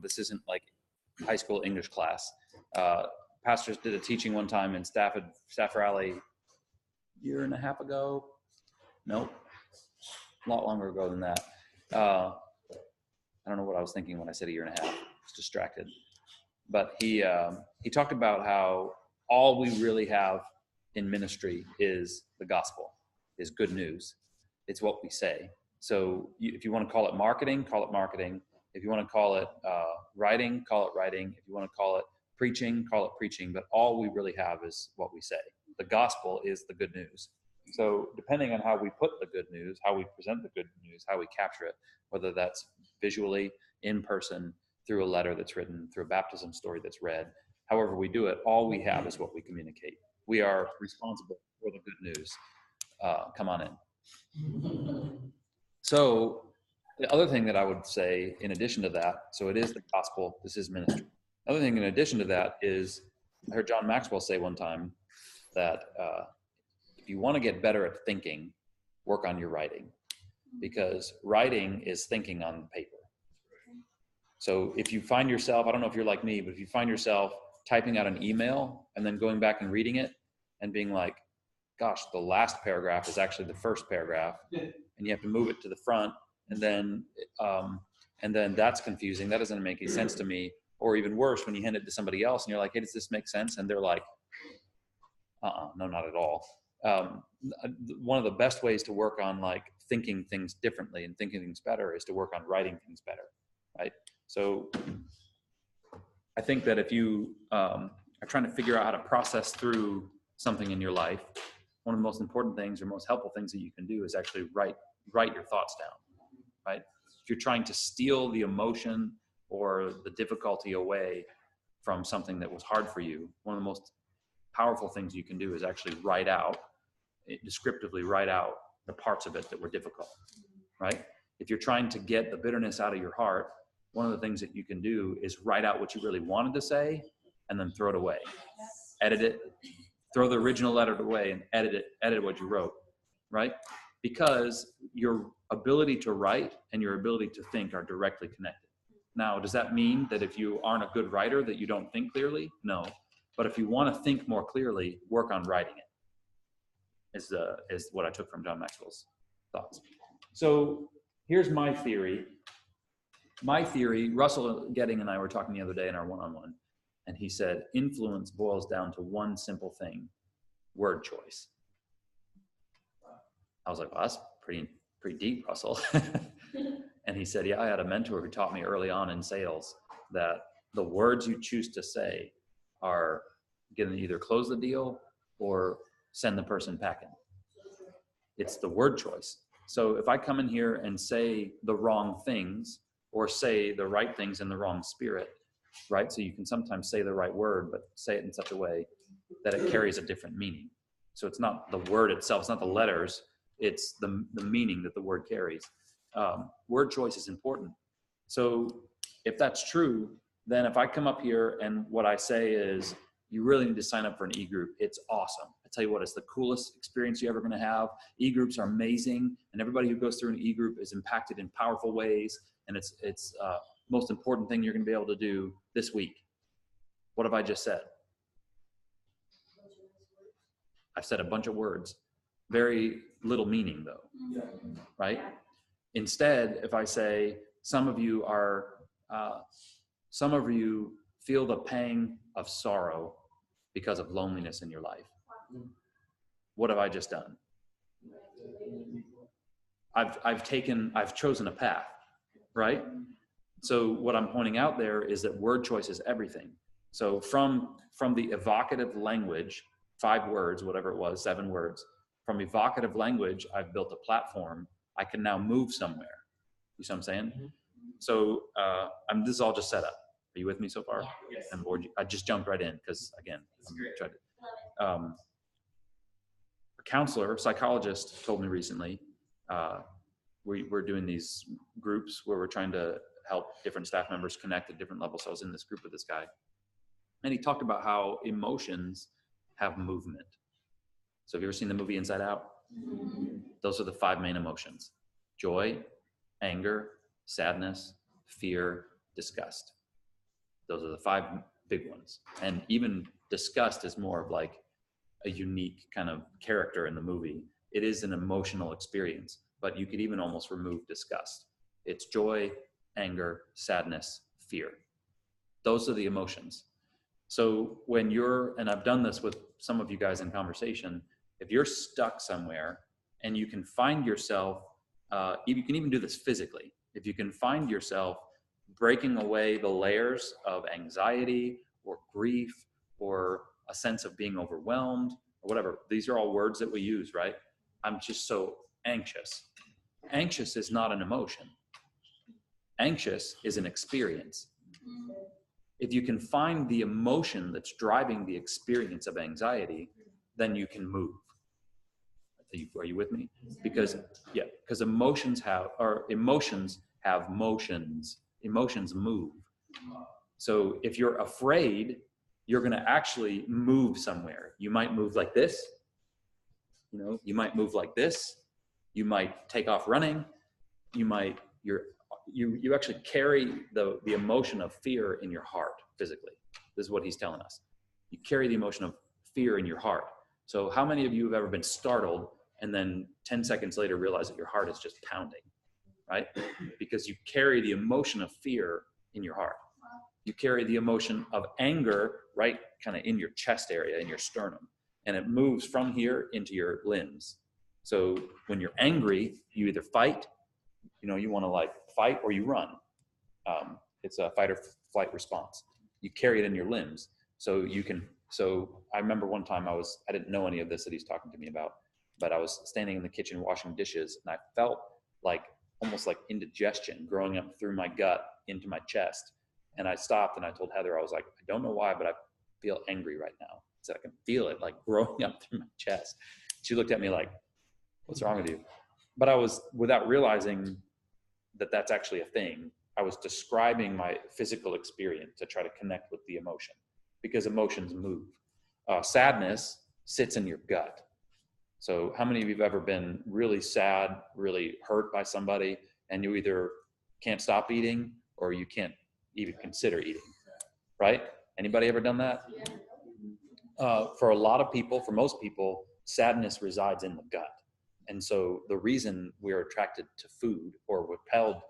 this isn't like high school English class. Pastors did a teaching one time in Stafford Alley, year and a half ago. Nope, a lot longer ago than that. I don't know what I was thinking when I said a year and a half. I was distracted. But he talked about how all we really have in ministry is the gospel, is good news. It's what we say. So if you want to call it marketing, call it marketing. If you want to call it writing, call it writing. If you want to call it preaching, call it preaching. But all we really have is what we say. The gospel is the good news. So depending on how we put the good news, how we present the good news, how we capture it, whether that's visually, in person, through a letter that's written, through a baptism story that's read, however we do it, all we have is what we communicate. We are responsible for the good news. Come on in. So the other thing that I would say in addition to that, so it is the gospel, this is ministry. Other thing in addition to that is, I heard John Maxwell say one time that if you want to get better at thinking, work on your writing, because writing is thinking on paper. So if you find yourself, I don't know if you're like me, but if you find yourself typing out an email and then going back and reading it and being like, gosh, the last paragraph is actually the first paragraph, and you have to move it to the front, and then that's confusing. That doesn't make any sense to me. Or even worse, when you hand it to somebody else and you're like, hey, does this make sense? And they're like, no, not at all. One of the best ways to work on like thinking things differently and thinking things better is to work on writing things better, right? So I think that if you are trying to figure out how to process through something in your life, one of the most important things or most helpful things that you can do is actually write your thoughts down, right? If you're trying to steal the emotion or the difficulty away from something that was hard for you, one of the most powerful things you can do is actually descriptively write out the parts of it that were difficult, right? If you're trying to get the bitterness out of your heart, one of the things that you can do is write out what you really wanted to say and then throw it away. Edit it, throw the original letter away and edit what you wrote, right? Because your ability to write and your ability to think are directly connected. Now, does that mean that if you aren't a good writer that you don't think clearly? No. But if you want to think more clearly, work on writing it, is what I took from John Maxwell's thoughts. So here's my theory. My theory, Russell Getting and I were talking the other day in our one-on-one, and he said, influence boils down to one simple thing, word choice. I was like, well, that's pretty deep, Russell. And he said, yeah, I had a mentor who taught me early on in sales that the words you choose to say are going to either close the deal or send the person packing. It's the word choice. So if I come in here and say the wrong things or say the right things in the wrong spirit, right? So you can sometimes say the right word, but say it in such a way that it carries a different meaning. So it's not the word itself, it's not the letters, it's the meaning that the word carries. Word choice is important. So if that's true, then if I come up here and what I say is, you really need to sign up for an e-group, it's awesome. I tell you what, it's the coolest experience you're ever going to have. E-groups are amazing, and everybody who goes through an e-group is impacted in powerful ways, and it's most important thing you're going to be able to do this week. What have I just said? I've said a bunch of words, very little meaning though, right? Instead, if I say, some of you feel the pang of sorrow because of loneliness in your life. What have I just done? I've chosen a path, right? So what I'm pointing out there is that word choice is everything. So from the evocative language, 5 words, whatever it was, 7 words, from evocative language, I've built a platform. I can now move somewhere. You see what I'm saying? Mm-hmm. So this is all just set up. Are you with me so far? Yes. I'm bored. I just jumped right in because, again, a counselor, psychologist told me recently, we're doing these groups where we're trying to help different staff members connect at different levels. So I was in this group with this guy, and he talked about how emotions have movement. So have you ever seen the movie Inside Out? Mm-hmm. Those are the 5 main emotions: joy, anger, sadness, fear, disgust. Those are the 5 big ones. And even disgust is more of like a unique kind of character in the movie. It is an emotional experience, but you could even almost remove disgust. It's joy, anger, sadness, fear. Those are the emotions. So when and I've done this with some of you guys in conversation, if you're stuck somewhere and you can find yourself, you can even do this physically. If you can find yourself breaking away the layers of anxiety or grief or a sense of being overwhelmed or whatever, these are all words that we use, right? I'm just so anxious. Anxious is not an emotion. Anxious is an experience. If you can find the emotion that's driving the experience of anxiety, then you can move. Are you with me? Because emotions have motions. Emotions move. So if you're afraid, you're going to actually move somewhere. You might move like this. You might move like this. You might take off running. You actually carry the emotion of fear in your heart physically. This is what he's telling us. You carry the emotion of fear in your heart. So how many of you have ever been startled and then 10 seconds later realize that your heart is just pounding, right? Because you carry the emotion of fear in your heart. You carry the emotion of anger right kind of in your chest area, in your sternum, and it moves from here into your limbs. So when you're angry, you either fight, you want to like fight, or you run. It's a fight or flight response. You carry it in your limbs. So I remember one time I didn't know any of this that he's talking to me about, but I was standing in the kitchen washing dishes, and I felt like almost like indigestion growing up through my gut into my chest. And I stopped and I told Heather, I was like, I don't know why, but I feel angry right now. So I can feel it like growing up through my chest. She looked at me like, what's wrong with you? But I was, without realizing that that's actually a thing, I was describing my physical experience to try to connect with the emotion, because emotions move. Sadness sits in your gut. So how many of you have ever been really sad, really hurt by somebody, and you either can't stop eating or you can't even consider eating, right? Anybody ever done that? For a lot of people, for most people, sadness resides in the gut. And so the reason we're attracted to food or repelled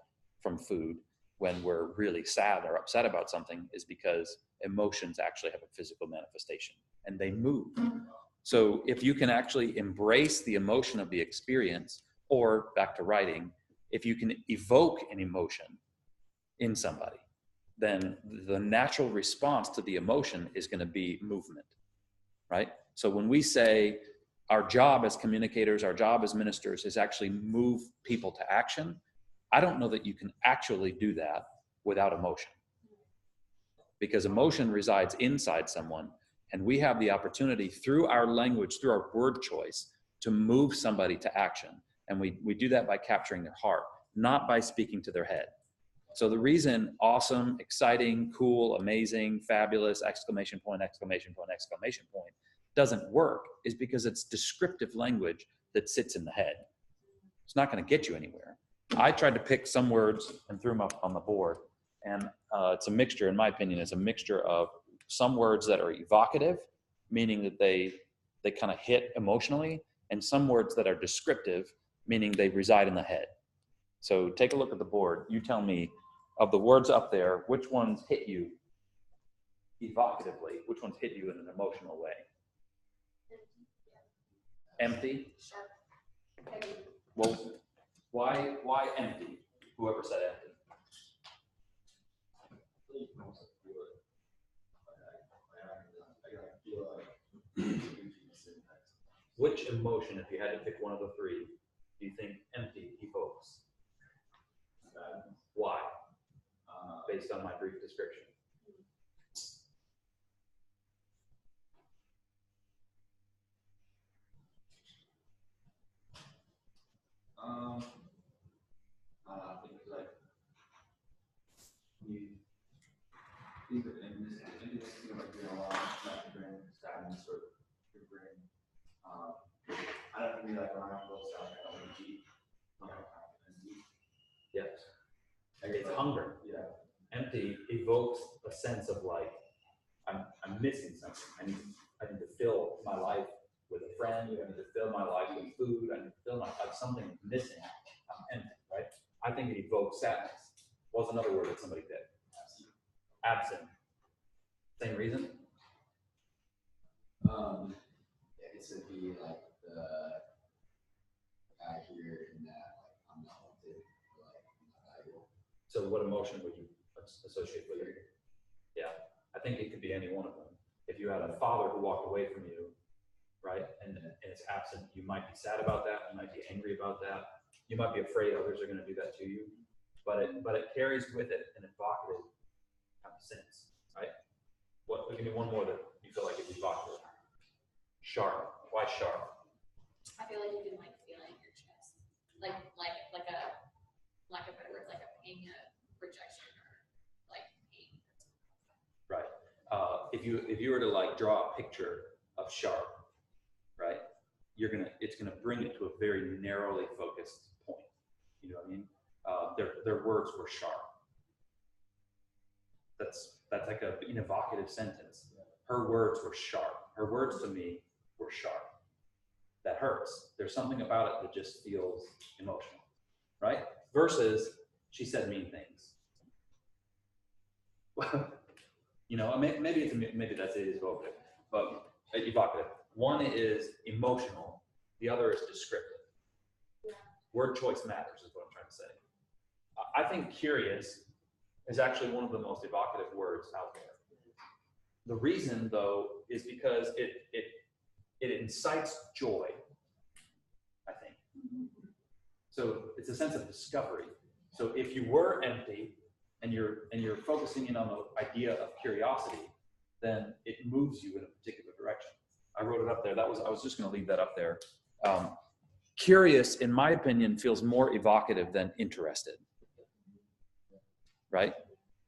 from food when we're really sad or upset about something is because emotions actually have a physical manifestation and they move. So if you can actually embrace the emotion of the experience, or back to writing, if you can evoke an emotion in somebody, then the natural response to the emotion is going to be movement, right? So when we say our job as communicators, our job as ministers is actually move people to action, I don't know that you can actually do that without emotion, because emotion resides inside someone, and we have the opportunity through our language, through our word choice, to move somebody to action. And we do that by capturing their heart, not by speaking to their head. So the reason awesome, exciting, cool, amazing, fabulous, exclamation point, exclamation point, exclamation point doesn't work is because it's descriptive language that sits in the head. It's not going to get you anywhere. I tried to pick some words and threw them up on the board. And it's a mixture, in my opinion, it's a mixture of some words that are evocative, meaning that they kind of hit emotionally, and some words that are descriptive, meaning they reside in the head. So take a look at the board. You tell me, of the words up there, which ones hit you evocatively? Which ones hit you in an emotional way? Empty? Well, why empty? Whoever said empty. Which emotion, if you had to pick one of the three, do you think empty evokes? Why? Based on my brief description. I think it's like you think of emptiness, like you're not to bring sadness or to bring. I don't think like when I feel sad, I don't eat. Yes. It's hunger. Yeah. Empty evokes a sense of like, I'm missing something. I need to fill my life with a friend. I need to fill my life with food. I need to fill my life something missing. I'm empty, right? I think it evokes sadness. What's another word that somebody did? Absent. Same reason? Yeah, it's to be like the guy here in that, like, I'm not wanted, like, I'm not valuable. So what emotion would you associate with it? Yeah, I think it could be any one of them. If you had a father who walked away from you, right, and it's absent, you might be sad about that. You might be angry about that. You might be afraid others are going to do that to you. But it carries with it an evocative kind of sense, right? Give me one more that you feel like is evocative. Sharp. Why sharp? I feel like you can like feel it in your chest, like a lack of better words, like a pain of rejection or like pain. Right. If you were to like draw a picture of sharp, right, it's gonna bring it to a very narrowly focused point. You know what I mean? Their words were sharp. That's like an evocative sentence. Her words were sharp. Her words to me were sharp. That hurts. There's something about it that just feels emotional, right? Versus, she said mean things. You know, maybe that's it as well, but evocative. One is emotional. The other is descriptive. Yeah. Word choice matters, is what I'm trying to say. I think curious is actually one of the most evocative words out there. The reason, though, is because it incites joy, I think. So it's a sense of discovery. So if you were empty and you're focusing in on the idea of curiosity, then it moves you in a particular direction. I wrote it up there. I was just going to leave that up there. Curious, in my opinion, feels more evocative than interested, right?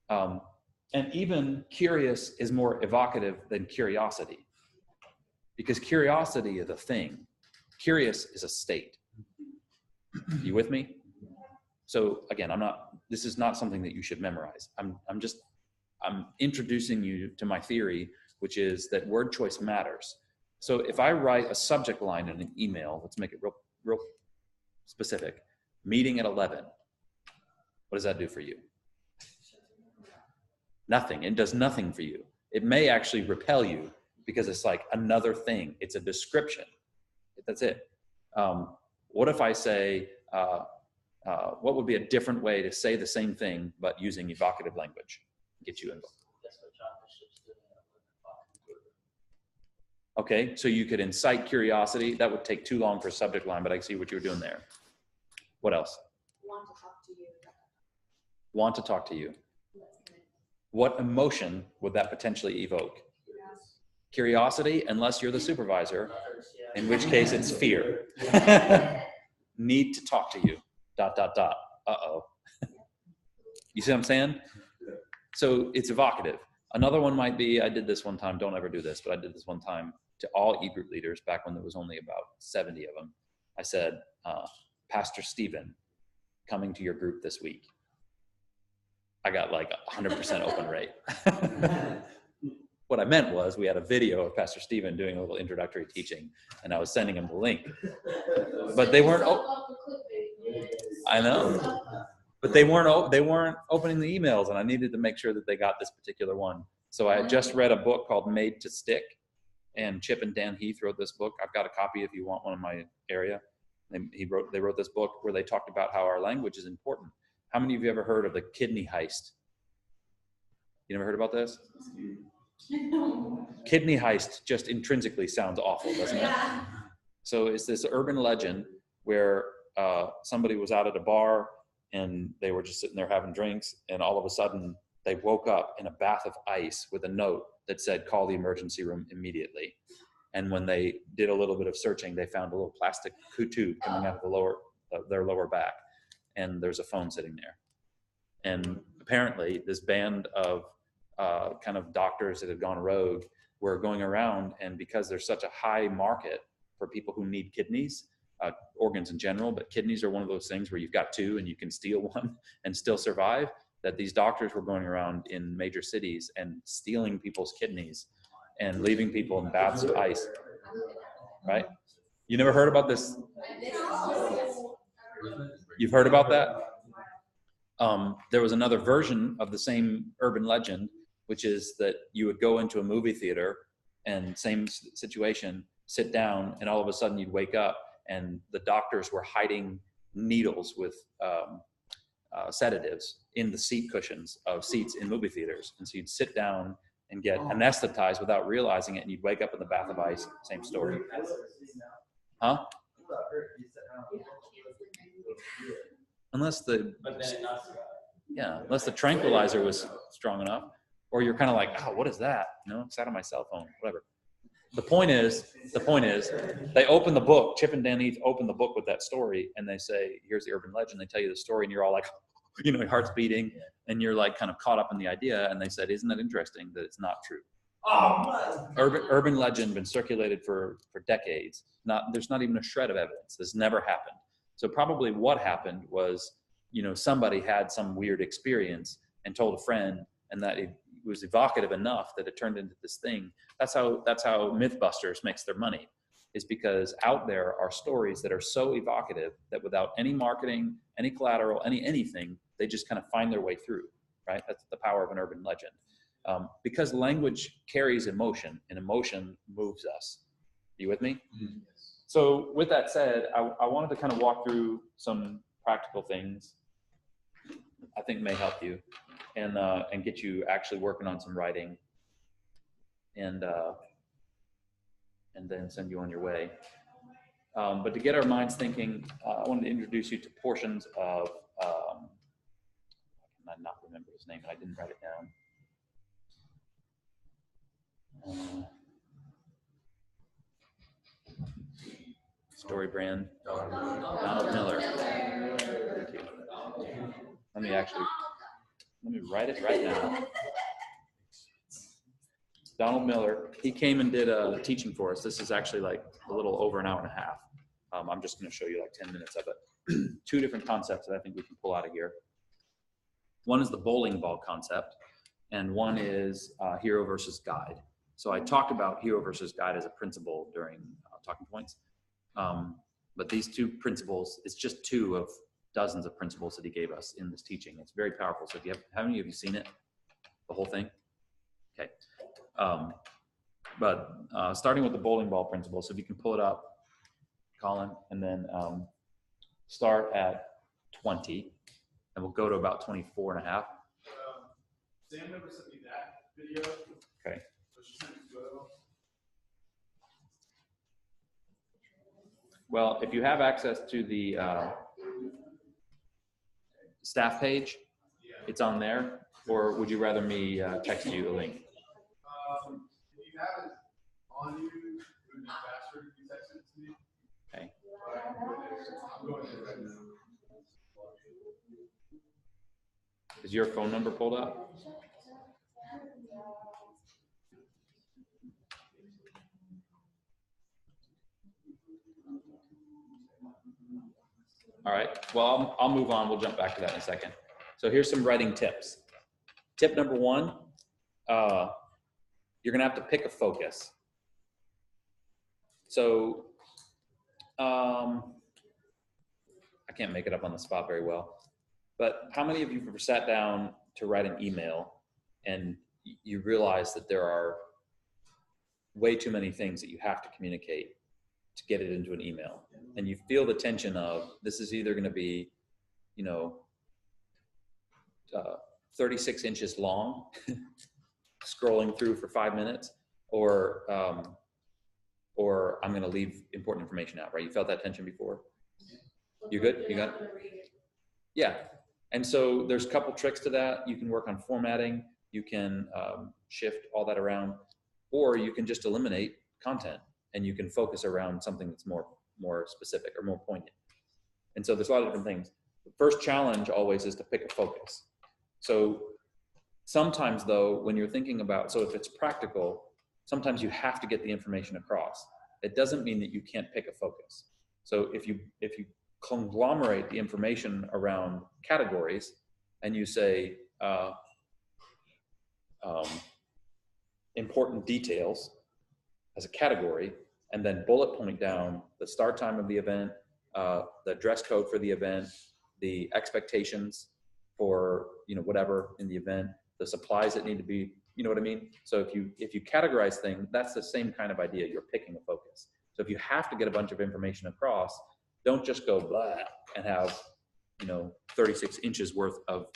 And even curious is more evocative than curiosity, because curiosity is a thing. Curious is a state. You with me? So again, this is not something that you should memorize. I'm introducing you to my theory, which is that word choice matters. So if I write a subject line in an email, let's make it real specific, meeting at 11, what does that do for you? Nothing. It does nothing for you. It may actually repel you because it's like another thing. It's a description. That's it. What if I say, what would be a different way to say the same thing but using evocative language? Get you involved. Okay, so you could incite curiosity. That would take too long for a subject line, but I see what you were doing there. What else? Want to talk to you. Want to talk to you. What emotion would that potentially evoke? Curiosity, unless you're the supervisor, in which case it's fear. Need to talk to you, ... Uh-oh. You see what I'm saying? So it's evocative. Another one might be, I did this one time, don't ever do this, but I did this one time to all e-group leaders back when there was only about 70 of them. I said, Pastor Stephen, coming to your group this week. I got like 100% open rate. What I meant was we had a video of Pastor Stephen doing a little introductory teaching, and I was sending him the link. But they weren't. I know. But they weren't opening the emails, and I needed to make sure that they got this particular one. So I had just read a book called Made to Stick, and Chip and Dan Heath wrote this book. I've got a copy if you want one in my area. They wrote this book where they talked about how our language is important. How many of you ever heard of the kidney heist? You never heard about this? Kidney heist just intrinsically sounds awful, doesn't it? So it's this urban legend where somebody was out at a bar and they were just sitting there having drinks, and all of a sudden they woke up in a bath of ice with a note that said, call the emergency room immediately. And when they did a little bit of searching, they found a little plastic tube coming out of their lower back. And there's a phone sitting there. And apparently this band of kind of doctors that had gone rogue were going around, and because there's such a high market for people who need kidneys, organs in general, but kidneys are one of those things where you've got two and you can steal one and still survive. that these doctors were going around in major cities and stealing people's kidneys and leaving people in baths of ice, right? You never heard about this? You've heard about that? There was another version of the same urban legend, which is that you would go into a movie theater and same situation, sit down, and all of a sudden you'd wake up and the doctors were hiding needles with sedatives in the seat cushions of seats in movie theaters. And so you'd sit down and get anesthetized without realizing it, and you'd wake up in the bath of ice. Same story. Huh? Unless the tranquilizer was strong enough, or you're kind of like, oh, what is that? You know, it's out of my cell phone, whatever. The point is, they open the book. Chip and Dan Heath open the book with that story, and they say, here's the urban legend. They tell you the story, and you're all like, you know, your heart's beating, and you're like kind of caught up in the idea. And they said, isn't that interesting that it's not true? Urban legend been circulated for decades. There's not even a shred of evidence. This never happened. So probably what happened was, you know, somebody had some weird experience and told a friend, and that it was evocative enough that it turned into this thing. That's how Mythbusters makes their money, is because out there are stories that are so evocative that without any marketing, any collateral, anything, they just kind of find their way through, right? That's the power of an urban legend. Because language carries emotion, and emotion moves us. Are you with me? Mm-hmm. So with that said, I wanted to kind of walk through some practical things I think may help you, and get you actually working on some writing, and then send you on your way. But to get our minds thinking, I wanted to introduce you to portions of, I cannot remember his name, and I didn't write it down. Story brand, Donald Miller. Thank you. Let me write it right now. Donald Miller, he came and did a teaching for us. This is actually like a little over an hour and a half. I'm just going to show you like 10 minutes of it. Two different concepts that I think we can pull out of here. One is the bowling ball concept, and one is hero versus guide. So I talked about hero versus guide as a principle during talking points. But these two principles, it's just two of dozens of principles that he gave us in this teaching. It's very powerful. So how many of you seen it? The whole thing? Okay. But starting with the bowling ball principle. So if you can pull it up, Colin, and then start at 20, and we'll go to about 24 and a half. Sam never sent me that video. Okay. So she sent me two of them. Well, if you have access to the staff page, it's on there, or would you rather me text you a link? If you have it on you, it would be faster if you text it to me. Okay. I'm going to right now. Is your phone number pulled up? All right, well, I'll move on. We'll jump back to that in a second. So here's some writing tips. Tip number one, you're gonna have to pick a focus. So I can't make it up on the spot very well, but how many of you have ever sat down to write an email and you realize that there are way too many things that you have to communicate to get it into an email, and you feel the tension of this is either going to be, 36 inches long, scrolling through for 5 minutes, or I'm going to leave important information out. Right? You felt that tension before? You good? You got it? Yeah. And so there's a couple tricks to that. You can work on formatting. You can shift all that around, or you can just eliminate content and you can focus around something that's more specific or more poignant. And so there's a lot of different things. The first challenge always is to pick a focus. So sometimes though, when you're thinking about, so if it's practical, sometimes you have to get the information across. It doesn't mean that you can't pick a focus. So if you conglomerate the information around categories and you say, important details as a category, and then bullet point down the start time of the event, the dress code for the event, the expectations for, you know, whatever in the event, the supplies that need to be, you know what I mean? So if you categorize things, that's the same kind of idea. You're picking a focus. So if you have to get a bunch of information across, don't just go blah and have, you know, 36 inches worth of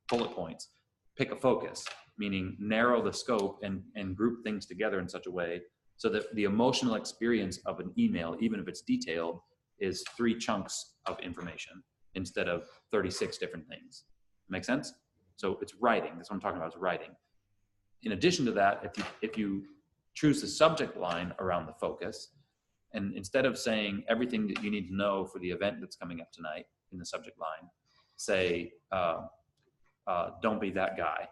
bullet points. Pick a focus, meaning narrow the scope and group things together in such a way so that the emotional experience of an email, even if it's detailed, is 3 chunks of information instead of 36 different things. Make sense? So it's writing. That's what I'm talking about, is writing. In addition to that, if you choose the subject line around the focus, and instead of saying everything that you need to know for the event that's coming up tonight in the subject line, say, don't be that guy.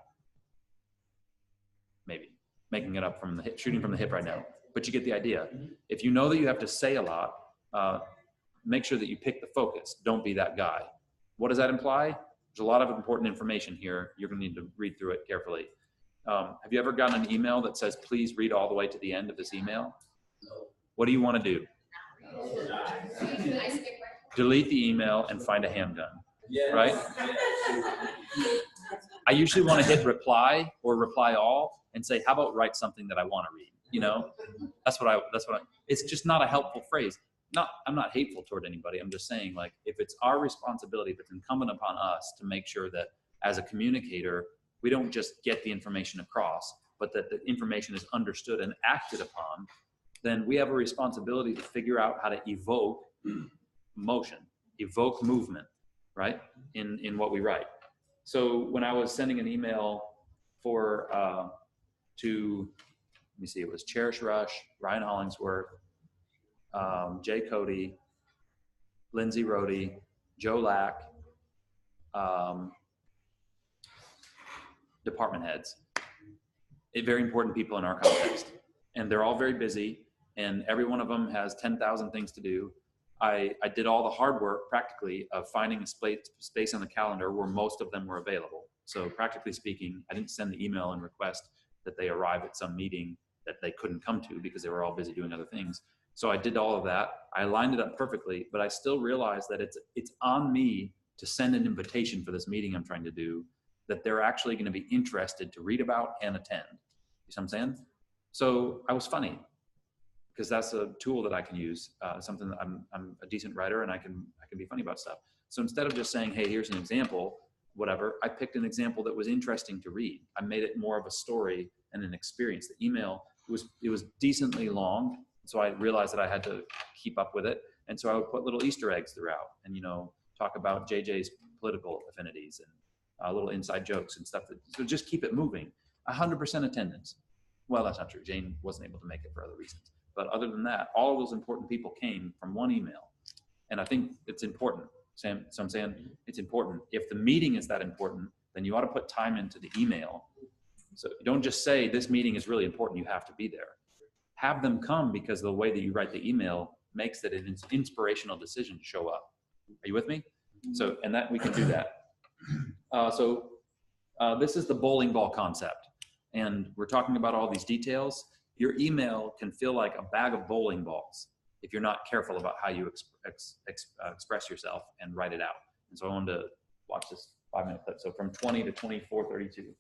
Maybe making it up from the hip, shooting from the hip right now, but you get the idea. If you know that you have to say a lot, make sure that you pick the focus. Don't be that guy. What does that imply? There's a lot of important information here. You're going to need to read through it carefully. Have you ever gotten an email that says, please read all the way to the end of this email? No. What do you want to do? I skip right. Delete the email and find a handgun, Yes. right? I usually want to hit reply or reply all and say, how about write something that I want to read? You know, it's just not a helpful phrase. I'm not hateful toward anybody. I'm just saying, like, if it's our responsibility, if it's incumbent upon us to make sure that as a communicator, we don't just get the information across, but that the information is understood and acted upon, then we have a responsibility to figure out how to evoke motion, evoke movement, right? In what we write. So when I was sending an email for, to, let me see, it was Cherish Rush, Ryan Hollingsworth, Jay Cody, Lindsay Rohde, Joe Lack, department heads, very important people in our context. And they're all very busy, and every one of them has 10,000 things to do. I did all the hard work practically of finding a space on the calendar where most of them were available. So practically speaking, I didn't send the email and request that they arrive at some meeting that they couldn't come to because they were all busy doing other things. So I did all of that. I lined it up perfectly, but I still realized that it's on me to send an invitation for this meeting I'm trying to do that they're actually going to be interested to read about and attend. You see what I'm saying? So I was funny, because that's a tool that I can use, something that I'm a decent writer and I can be funny about stuff. So instead of just saying, hey, here's an example, whatever, I picked an example that was interesting to read. I made it more of a story and an experience. The email, it was decently long, so I realized that I had to keep up with it. And so I would put little Easter eggs throughout and, you know, talk about JJ's political affinities and little inside jokes and stuff. So just keep it moving. 100% attendance. Well, that's not true. Jane wasn't able to make it for other reasons. But other than that, all of those important people came from one email. And I think it's important, Sam. So I'm saying it's important. If the meeting is that important, then you ought to put time into the email. So don't just say this meeting is really important, you have to be there. Have them come because the way that you write the email makes it an inspirational decision to show up. Are you with me? So, and that we can do that. This is the bowling ball concept. And we're talking about all these details. Your email can feel like a bag of bowling balls if you're not careful about how you express yourself and write it out. And so I wanted to watch this 5-minute clip. So from 20 to 24:32. 20 to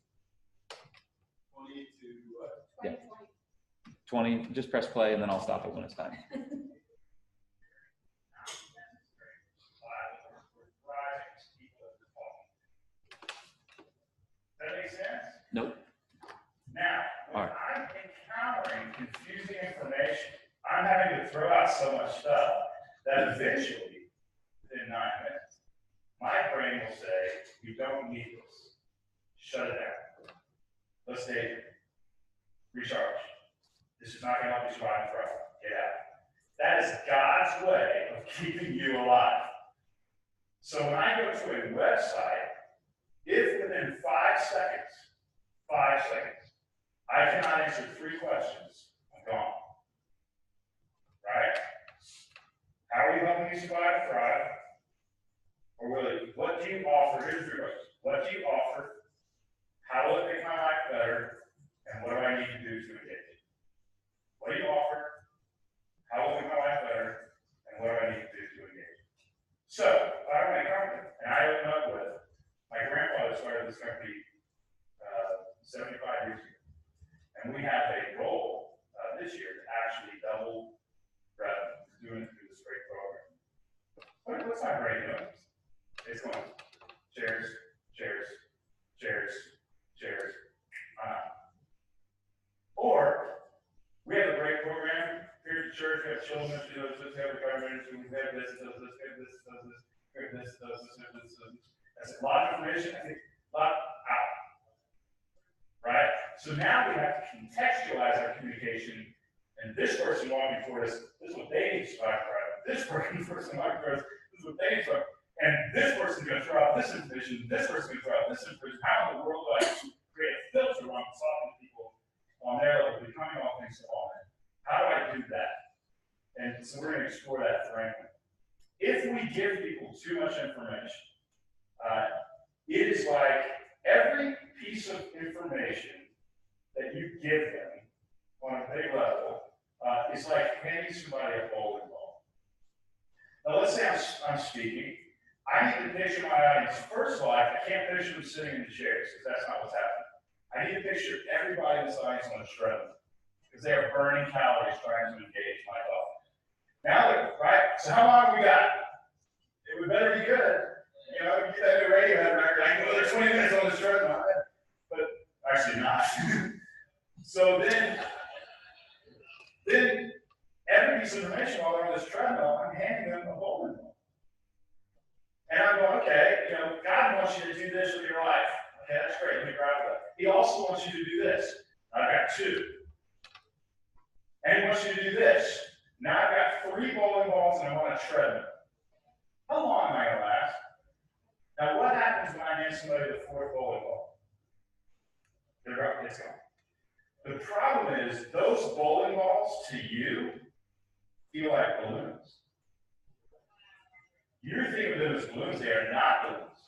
what? Yeah. 20, just press play and then I'll stop it when it's time. That makes sense? Nope. Now, when All right. I'm encountering confusing information, I'm having to throw out so much stuff that eventually, within 9 minutes, my brain will say, you don't need this. Shut it down. Let's take it. Recharge. This is not going to help you survive the problem. Get out. That is God's way of keeping you alive. So when I go to a website, if within 5 seconds, I cannot answer 3 questions, I'm gone. Right? How are you helping me survive, thrive? Or really, what do you offer? Here's 3 questions. What do you offer? How will it make my life better? And what do I need to do to engage? What do you offer? How will it make my life better? And what do I need to do to engage? So, I own a company, and I opened up with, my grandfather started this company 75 years ago. And we have a goal this year to actually double revenue, doing it through this great program. What's my brain doing? It's going shares, shares, shares, shares. Or we have a great program here at the church. We have children, we have this, we have government, we have this, does this, we have this, does this, we have this, does this, we have this, does this. That's a lot of information. I think a lot out. Right? So now we have to contextualize our communication. And this person walking before us, this is what they need to strive for. This person walking before us, this is what they need to strive for. And this person's going to throw out this information. This person's going to throw out this information. How in the world do I create a filter when I'm talking to people on their level, becoming all things to all men? How do I do that? And so we're going to explore that framework. If we give people too much information, it is like every piece of information that you give them on a big level is like handing somebody a bowling ball. Now let's say I'm speaking. I need to picture my audience. First of all, I can't picture them sitting in the chairs because that's not what's happening. I need to picture everybody in this audience on a treadmill because they are burning calories trying to engage my thought. Now, right? So how long have we got? It would better be good. You know, get that new Radiohead record. I can go there 20 minutes on this treadmill, but actually not. So then every piece of information while they're on this treadmill, I'm handing them a bowling ball. And I'm going, okay, you know, God wants you to do this with your life. Okay, that's great. Let me grab that. He also wants you to do this. I've got 2. And he wants you to do this. Now I've got 3 bowling balls and I'm on a treadmill. How long am I going to last? Now, what happens when I hand somebody the 4th bowling ball? They're gone. It's gone. The problem is those bowling balls to you feel like balloons. You're thinking of them as balloons. They are not balloons.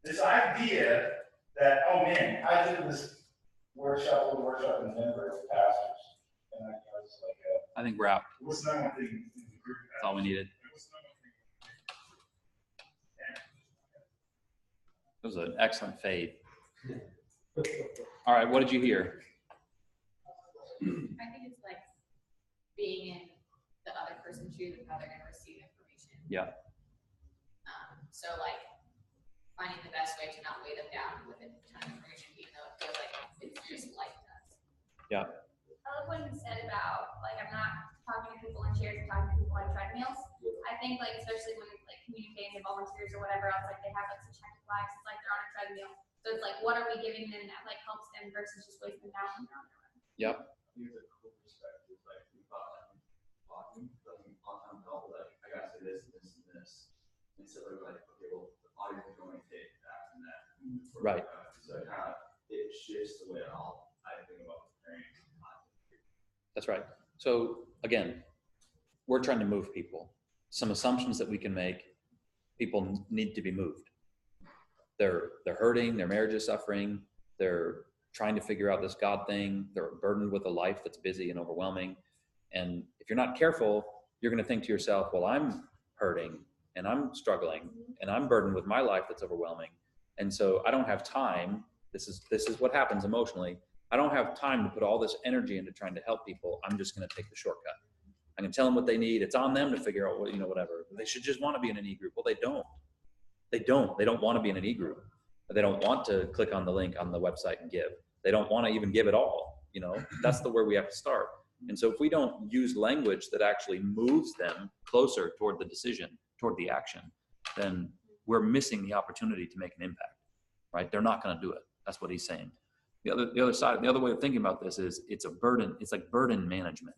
This idea that, oh man, I did this little workshop in Denver with pastors. And I was like, I think we're out. what's the number one thing in the group? That's all we needed. What's the number one thing? It was an excellent fade. All right, what did you hear? I think it's like being in the other person's shoes of how they're going to receive information. Yeah. So like finding the best way to not weigh them down with a ton of information, even though it feels like it's just like us. Yeah. I love what you said about, like, I'm not talking to people in chairs, I'm talking to people on treadmills. I think, like, especially when, like, communicating to volunteers or whatever else, like, they have, like, some check flags, it's like they're on a treadmill. So it's like, what are we giving them that, like, helps them versus just wasting them down when they're on their own? Yep. Here's a cool perspective, like, we thought, like, talking, but we on top of, like, I gotta say this, this, and this. And so we're like, okay, well, the audience is going to take that and that. Right. So kind of, it shifts the way I think about preparing. That's right. So again, we're trying to move people. Some assumptions that we can make, people need to be moved. They're hurting, their marriage is suffering, they're trying to figure out this God thing, they're burdened with a life that's busy and overwhelming. And if you're not careful, you're going to think to yourself, well, I'm hurting and I'm struggling and I'm burdened with my life that's overwhelming. And so I don't have time. This is what happens emotionally. I don't have time to put all this energy into trying to help people. I'm just going to take the shortcut. I can tell them what they need. It's on them to figure out what, whatever. They should just want to be in an e-group. Well, they don't. They don't want to be in an e-group. They don't want to click on the link on the website and give. They don't want to even give at all. That's where we have to start. And so if we don't use language that actually moves them closer toward the decision, toward the action, then we're missing the opportunity to make an impact, right? They're not going to do it. That's what he's saying. The other way of thinking about this is it's a burden. It's like burden management.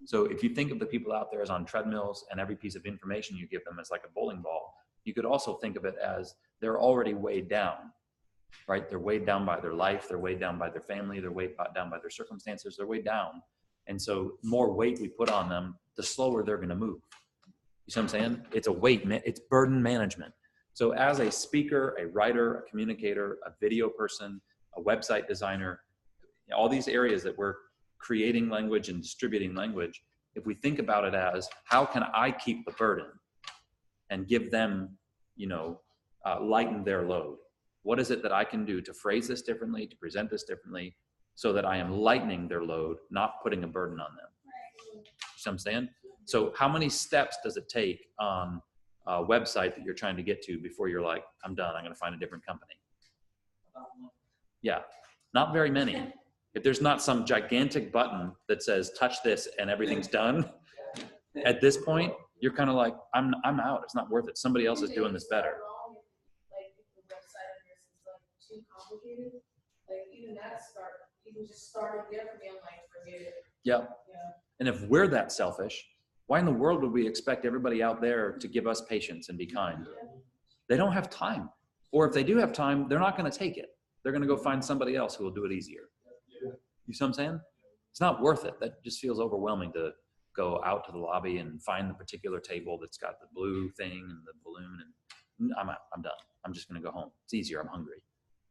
So if you think of the people out there as on treadmills and every piece of information you give them is like a bowling ball, you could also think of it as they're already weighed down, right? They're weighed down by their life. They're weighed down by their family. They're weighed down by their circumstances. They're weighed down. And so more weight we put on them, the slower they're going to move. You see what I'm saying? It's a weight, it's burden management. So as a speaker, a writer, a communicator, a video person, a website designer, all these areas that we're creating language and distributing language. If we think about it as, how can I keep the burden and give them, lighten their load? What is it that I can do to phrase this differently, to present this differently, so that I am lightening their load, not putting a burden on them? You see what I'm saying? So how many steps does it take on a website that you're trying to get to before you're like, I'm done, I'm going to find a different company? Yeah, not very many. If there's not some gigantic button that says touch this and everything's done, at this point, you're kind of like, I'm out. It's not worth it. Somebody else is doing this better. Like if the website address is like too complicated, like even that even just starting there for me, I'm like, forget it. Yeah. Yeah. And if we're that selfish, why in the world would we expect everybody out there to give us patience and be kind? They don't have time. Or if they do have time, they're not going to take it. They're going to go find somebody else who will do it easier. You see what I'm saying? It's not worth it. That just feels overwhelming to go out to the lobby and find the particular table that's got the blue thing and the balloon, and I'm out. I'm done. I'm just going to go home. It's easier. I'm hungry.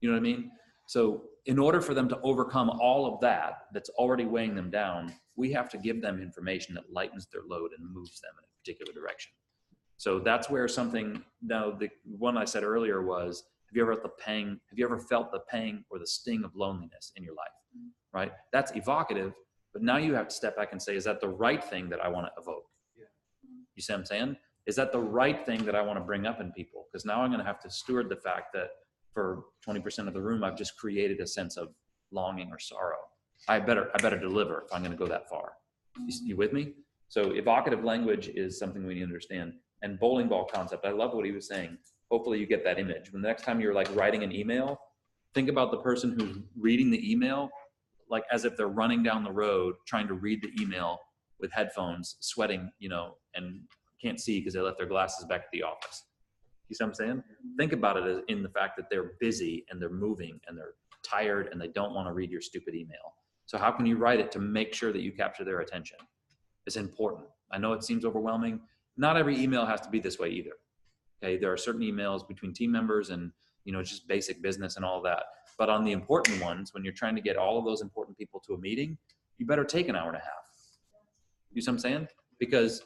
You know what I mean? So in order for them to overcome all of that that's already weighing them down, we have to give them information that lightens their load and moves them in a particular direction. So that's where something, now the one I said earlier was, have you ever felt the pang or the sting of loneliness in your life? Right? That's evocative, but now you have to step back and say, is that the right thing that I want to evoke? Yeah. You see what I'm saying? Is that the right thing that I want to bring up in people? Because now I'm going to have to steward the fact that for 20% of the room, I've just created a sense of longing or sorrow. I better deliver if I'm going to go that far. You with me? So evocative language is something we need to understand. And bowling ball concept, I love what he was saying. Hopefully you get that image. When the next time you're like writing an email, think about the person who's reading the email like as if they're running down the road trying to read the email with headphones, sweating, and can't see because they left their glasses back at the office. You see what I'm saying? Think about it as in the fact that they're busy and they're moving and they're tired and they don't want to read your stupid email. So how can you write it to make sure that you capture their attention? It's important. I know it seems overwhelming. Not every email has to be this way either. Okay, there are certain emails between team members and just basic business and all that. But on the important ones, when you're trying to get all of those important people to a meeting, you better take an hour and a half. You see what I'm saying? Because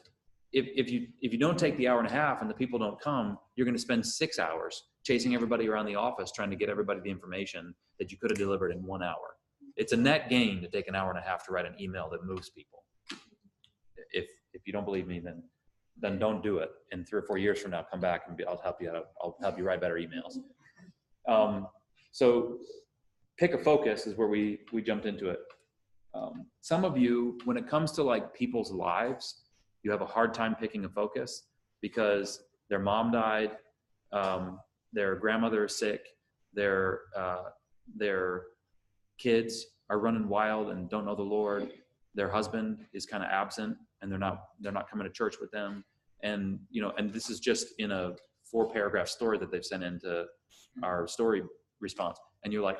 if you don't take the hour and a half and the people don't come, you're going to spend 6 hours chasing everybody around the office trying to get everybody the information that you could have delivered in 1 hour. It's a net gain to take an hour and a half to write an email that moves people. If you don't believe me, then don't do it. And 3 or 4 years from now, come back and I'll help you out. I'll help you write better emails. So pick a focus is where we jumped into it. Some of you, when it comes to like people's lives, you have a hard time picking a focus because their mom died, their grandmother is sick, their kids are running wild and don't know the Lord, their husband is kind of absent and they're not coming to church with them, and and this is just in a 4-paragraph story that they've sent into our story response, and you're like,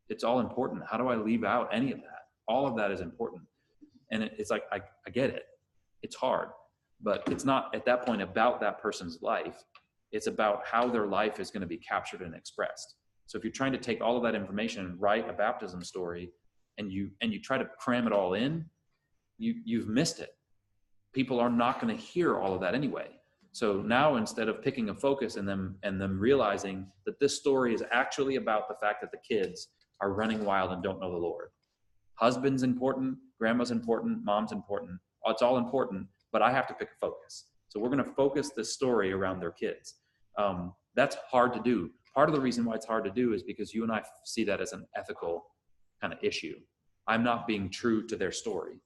it's all important. How do I leave out any of that? All of that is important. And it's like, I get it. It's hard, but it's not at that point about that person's life. It's about how their life is going to be captured and expressed. So if you're trying to take all of that information and write a baptism story and you try to cram it all in, you've missed it. People are not going to hear all of that anyway. So now instead of picking a focus and them realizing that this story is actually about the fact that the kids are running wild and don't know the Lord. Husband's important, grandma's important, mom's important. It's all important, but I have to pick a focus. So we're going to focus this story around their kids. That's hard to do. Part of the reason why it's hard to do is because you and I see that as an ethical kind of issue. I'm not being true to their story.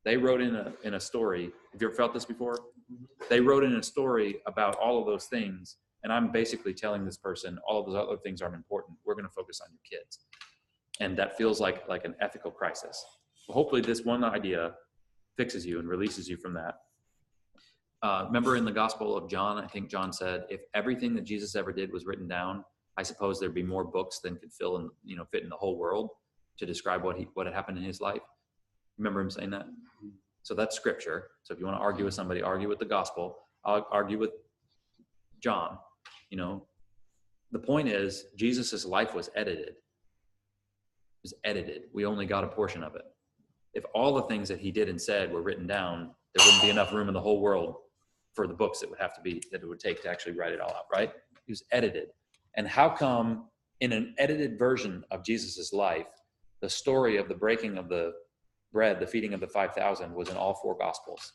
They wrote in a story. Have you ever felt this before? They wrote in a story about all of those things, and I'm basically telling this person all of those other things aren't important. We're going to focus on your kids. And that feels like an ethical crisis. Well, hopefully this one idea fixes you and releases you from that. Remember in the Gospel of John, I think John said, if everything that Jesus ever did was written down, I suppose there'd be more books than could fit in the whole world to describe what had happened in his life. Remember him saying that? So that's scripture. So if you want to argue with somebody, argue with the gospel. I'll argue with John. The point is, Jesus's life was edited. was edited. We only got a portion of it. If all the things that he did and said were written down, there wouldn't be enough room in the whole world for the books that it would take to actually write it all out, right? He was edited. And how come in an edited version of Jesus's life, the story of the breaking of the bread, the feeding of the 5,000 was in all 4 gospels?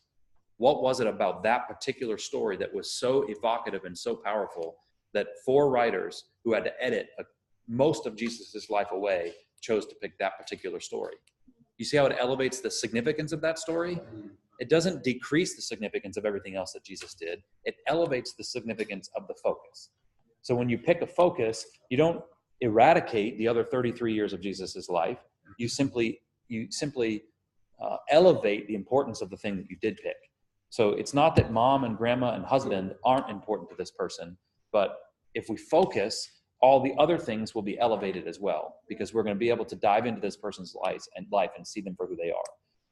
What was it about that particular story that was so evocative and so powerful that 4 writers who had to edit most of Jesus's life away chose to pick that particular story? You see how it elevates the significance of that story? It doesn't decrease the significance of everything else that Jesus did. It elevates the significance of the focus. So when you pick a focus, you don't eradicate the other 33 years of Jesus's life. You simply elevate the importance of the thing that you did pick. So it's not that mom and grandma and husband aren't important to this person, but if we focus, all the other things will be elevated as well, because we're going to be able to dive into this person's life and see them for who they are.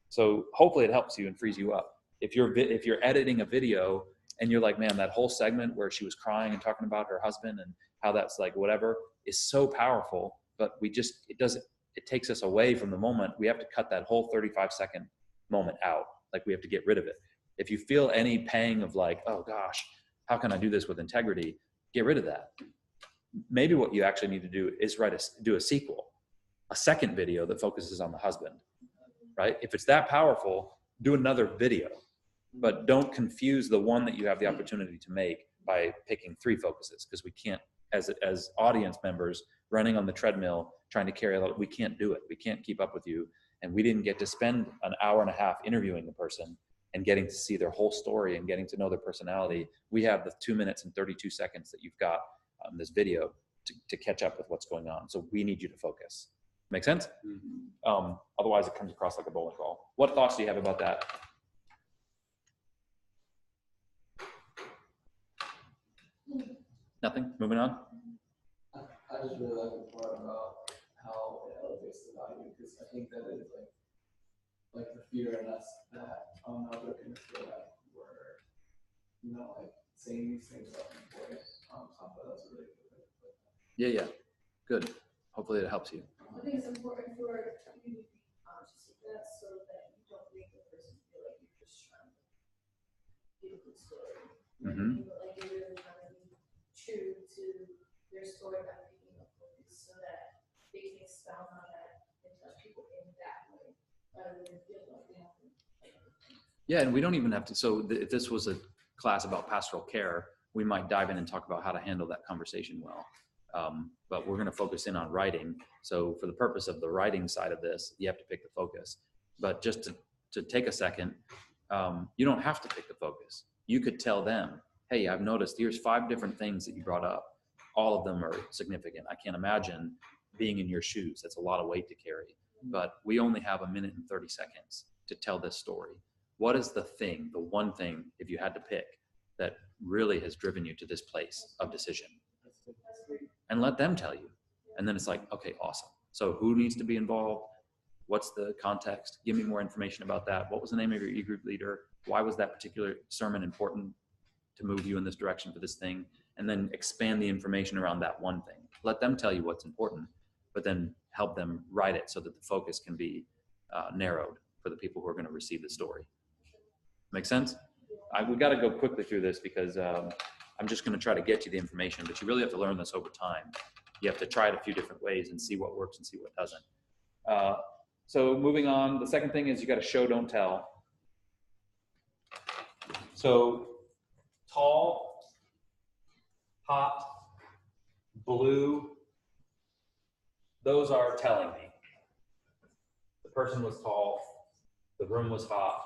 So hopefully it helps you and frees you up. If you're editing a video and you're like, man, that whole segment where she was crying and talking about her husband and how that's like whatever is so powerful, but it takes us away from the moment. We have to cut that whole 35-second moment out. Like we have to get rid of it. If you feel any pang of like, oh gosh, how can I do this with integrity? Get rid of that. Maybe what you actually need to do is do a sequel, a second video that focuses on the husband, right? If it's that powerful, do another video, but don't confuse the one that you have the opportunity to make by picking 3 focuses, because we can't, as audience members running on the treadmill, trying to carry a lot, we can't do it. We can't keep up with you. And we didn't get to spend an hour and a half interviewing the person and getting to see their whole story and getting to know their personality. We have the 2 minutes and 32 seconds that you've got on this video to catch up with what's going on. So we need you to focus. Make sense? Mm-hmm. Otherwise it comes across like a bowling ball. What thoughts do you have about that? Nothing? Moving on? I just really like the part about how it elevates the value, because I think that is like the fear in us that, oh no, they're gonna feel like we're, like saying these things about employees. I thought that was a really good way to put that. Yeah. Good. Hopefully it helps you. I think it's important for you to be conscious of that, so that you don't make the person feel like you're just trying to give a good story. Mm-hmm. But like you're really trying to be true to their story by picking up focus, so that they can expound on that and touch people in that way, rather than feeling like they have to. Yeah, and we don't even have to. So if this was a class about pastoral care, we might dive in and talk about how to handle that conversation well. But we're going to focus in on writing. So for the purpose of the writing side of this, you have to pick the focus. But just to take a second, you don't have to pick the focus. You could tell them, hey, I've noticed here's 5 different things that you brought up. All of them are significant. I can't imagine being in your shoes. That's a lot of weight to carry. But we only have 1 minute and 30 seconds to tell this story. What is the thing, the one thing, if you had to pick, that really has driven you to this place of decision? And let them tell you. And then it's like, okay, awesome. So who needs to be involved? What's the context? Give me more information about that. What was the name of your e-group leader? Why was that particular sermon important to move you in this direction for this thing? And then expand the information around that one thing. Let them tell you what's important, but then help them write it so that the focus can be narrowed for the people who are going to receive the story. Make sense? We got to go quickly through this because I'm just going to try to get you the information, but you really have to learn this over time. You have to try it a few different ways and see what works and see what doesn't. So moving on, the second thing is you got to show, don't tell. So tall, hot, blue, those are telling me. The person was tall, the room was hot,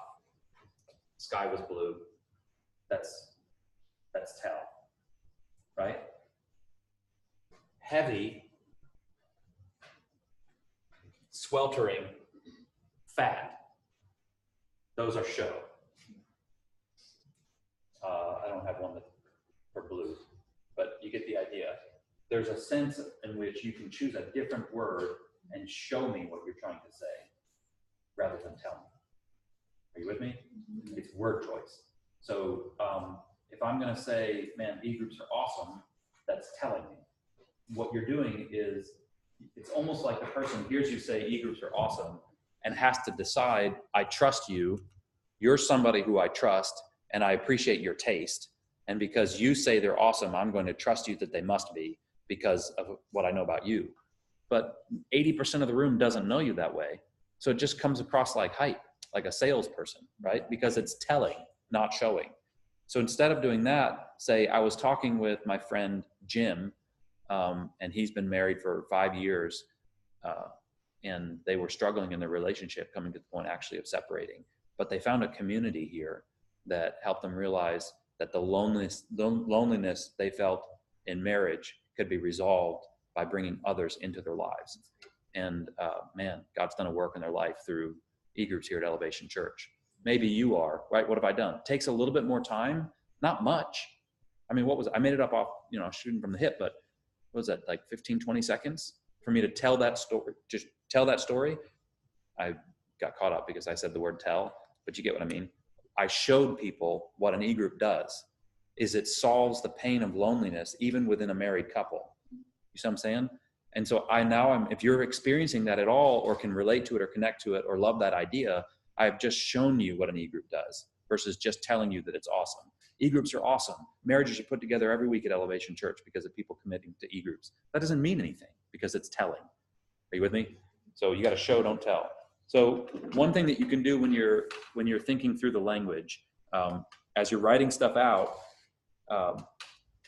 sky was blue. That's tell, right? Heavy, sweltering, fat, those are show. I don't have one for blue, but you get the idea. There's a sense in which you can choose a different word and show me what you're trying to say rather than tell me. Are you with me? It's word choice. So if I'm going to say, man, e-groups are awesome, that's telling me. What you're doing is it's almost like the person hears you say e-groups are awesome and has to decide, I trust you, you're somebody who I trust, and I appreciate your taste. And because you say they're awesome, I'm going to trust you that they must be because of what I know about you. But 80% of the room doesn't know you that way. So it just comes across like hype, like a salesperson, right? Because it's telling, not showing. So instead of doing that, say I was talking with my friend Jim, and he's been married for 5 years, and they were struggling in their relationship, coming to the point actually of separating. But they found a community here that helped them realize that the loneliness they felt in marriage could be resolved by bringing others into their lives. And man, God's done a work in their life through e-groups here at Elevation Church. Maybe you are, right? What have I done? Takes a little bit more time, not much. I mean, I made it up off, shooting from the hip, but what was that, like 15, 20 seconds for me to tell that story, just tell that story? I got caught up because I said the word tell, but you get what I mean. I showed people what an e-group does, is it solves the pain of loneliness, even within a married couple. You see what I'm saying? And so if you're experiencing that at all, or can relate to it or connect to it or love that idea, I've just shown you what an e-group does versus just telling you that it's awesome. E-groups are awesome. Marriages are put together every week at Elevation Church because of people committing to e-groups. That doesn't mean anything because it's telling. Are you with me? So you got to show, don't tell. So one thing that you can do when you're thinking through the language, as you're writing stuff out,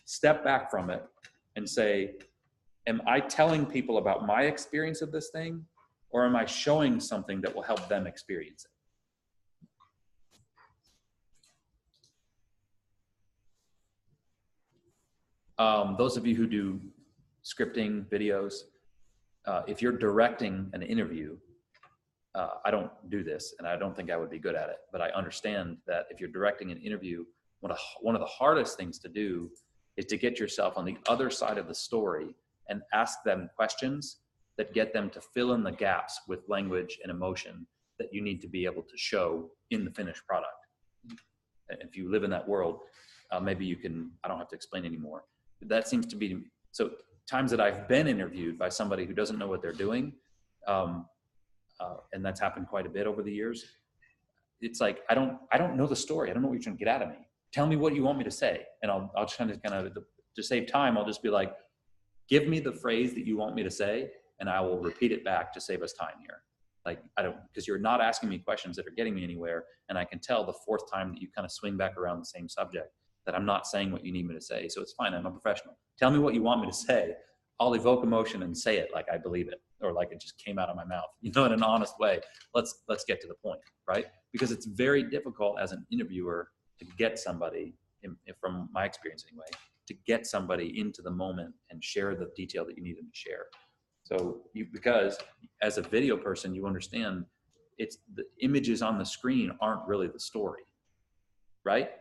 step back from it and say, am I telling people about my experience of this thing, or am I showing something that will help them experience it? Those of you who do scripting videos, if you're directing an interview, I don't do this, and I don't think I would be good at it, but I understand that if you're directing an interview, one of the hardest things to do is to get yourself on the other side of the story and ask them questions that get them to fill in the gaps with language and emotion that you need to be able to show in the finished product. If you live in that world, maybe I don't have to explain anymore. That seems to be, so times that I've been interviewed by somebody who doesn't know what they're doing, and that's happened quite a bit over the years. It's like, I don't know the story. I don't know what you're trying to get out of me. Tell me what you want me to say. And I'll try to to save time, I'll just be like, give me the phrase that you want me to say, and I will repeat it back to save us time here. Like, because you're not asking me questions that are getting me anywhere. And I can tell the fourth time that you kind of swing back around the same subject that I'm not saying what you need me to say. So it's fine. I'm a professional. Tell me what you want me to say. I'll evoke emotion and say it like I believe it, or like it just came out of my mouth, in an honest way. Let's get to the point, right? Because it's very difficult as an interviewer to get somebody, from my experience anyway, to get somebody into the moment and share the detail that you need them to share. So because as a video person, you understand it's the images on the screen aren't really the story, right?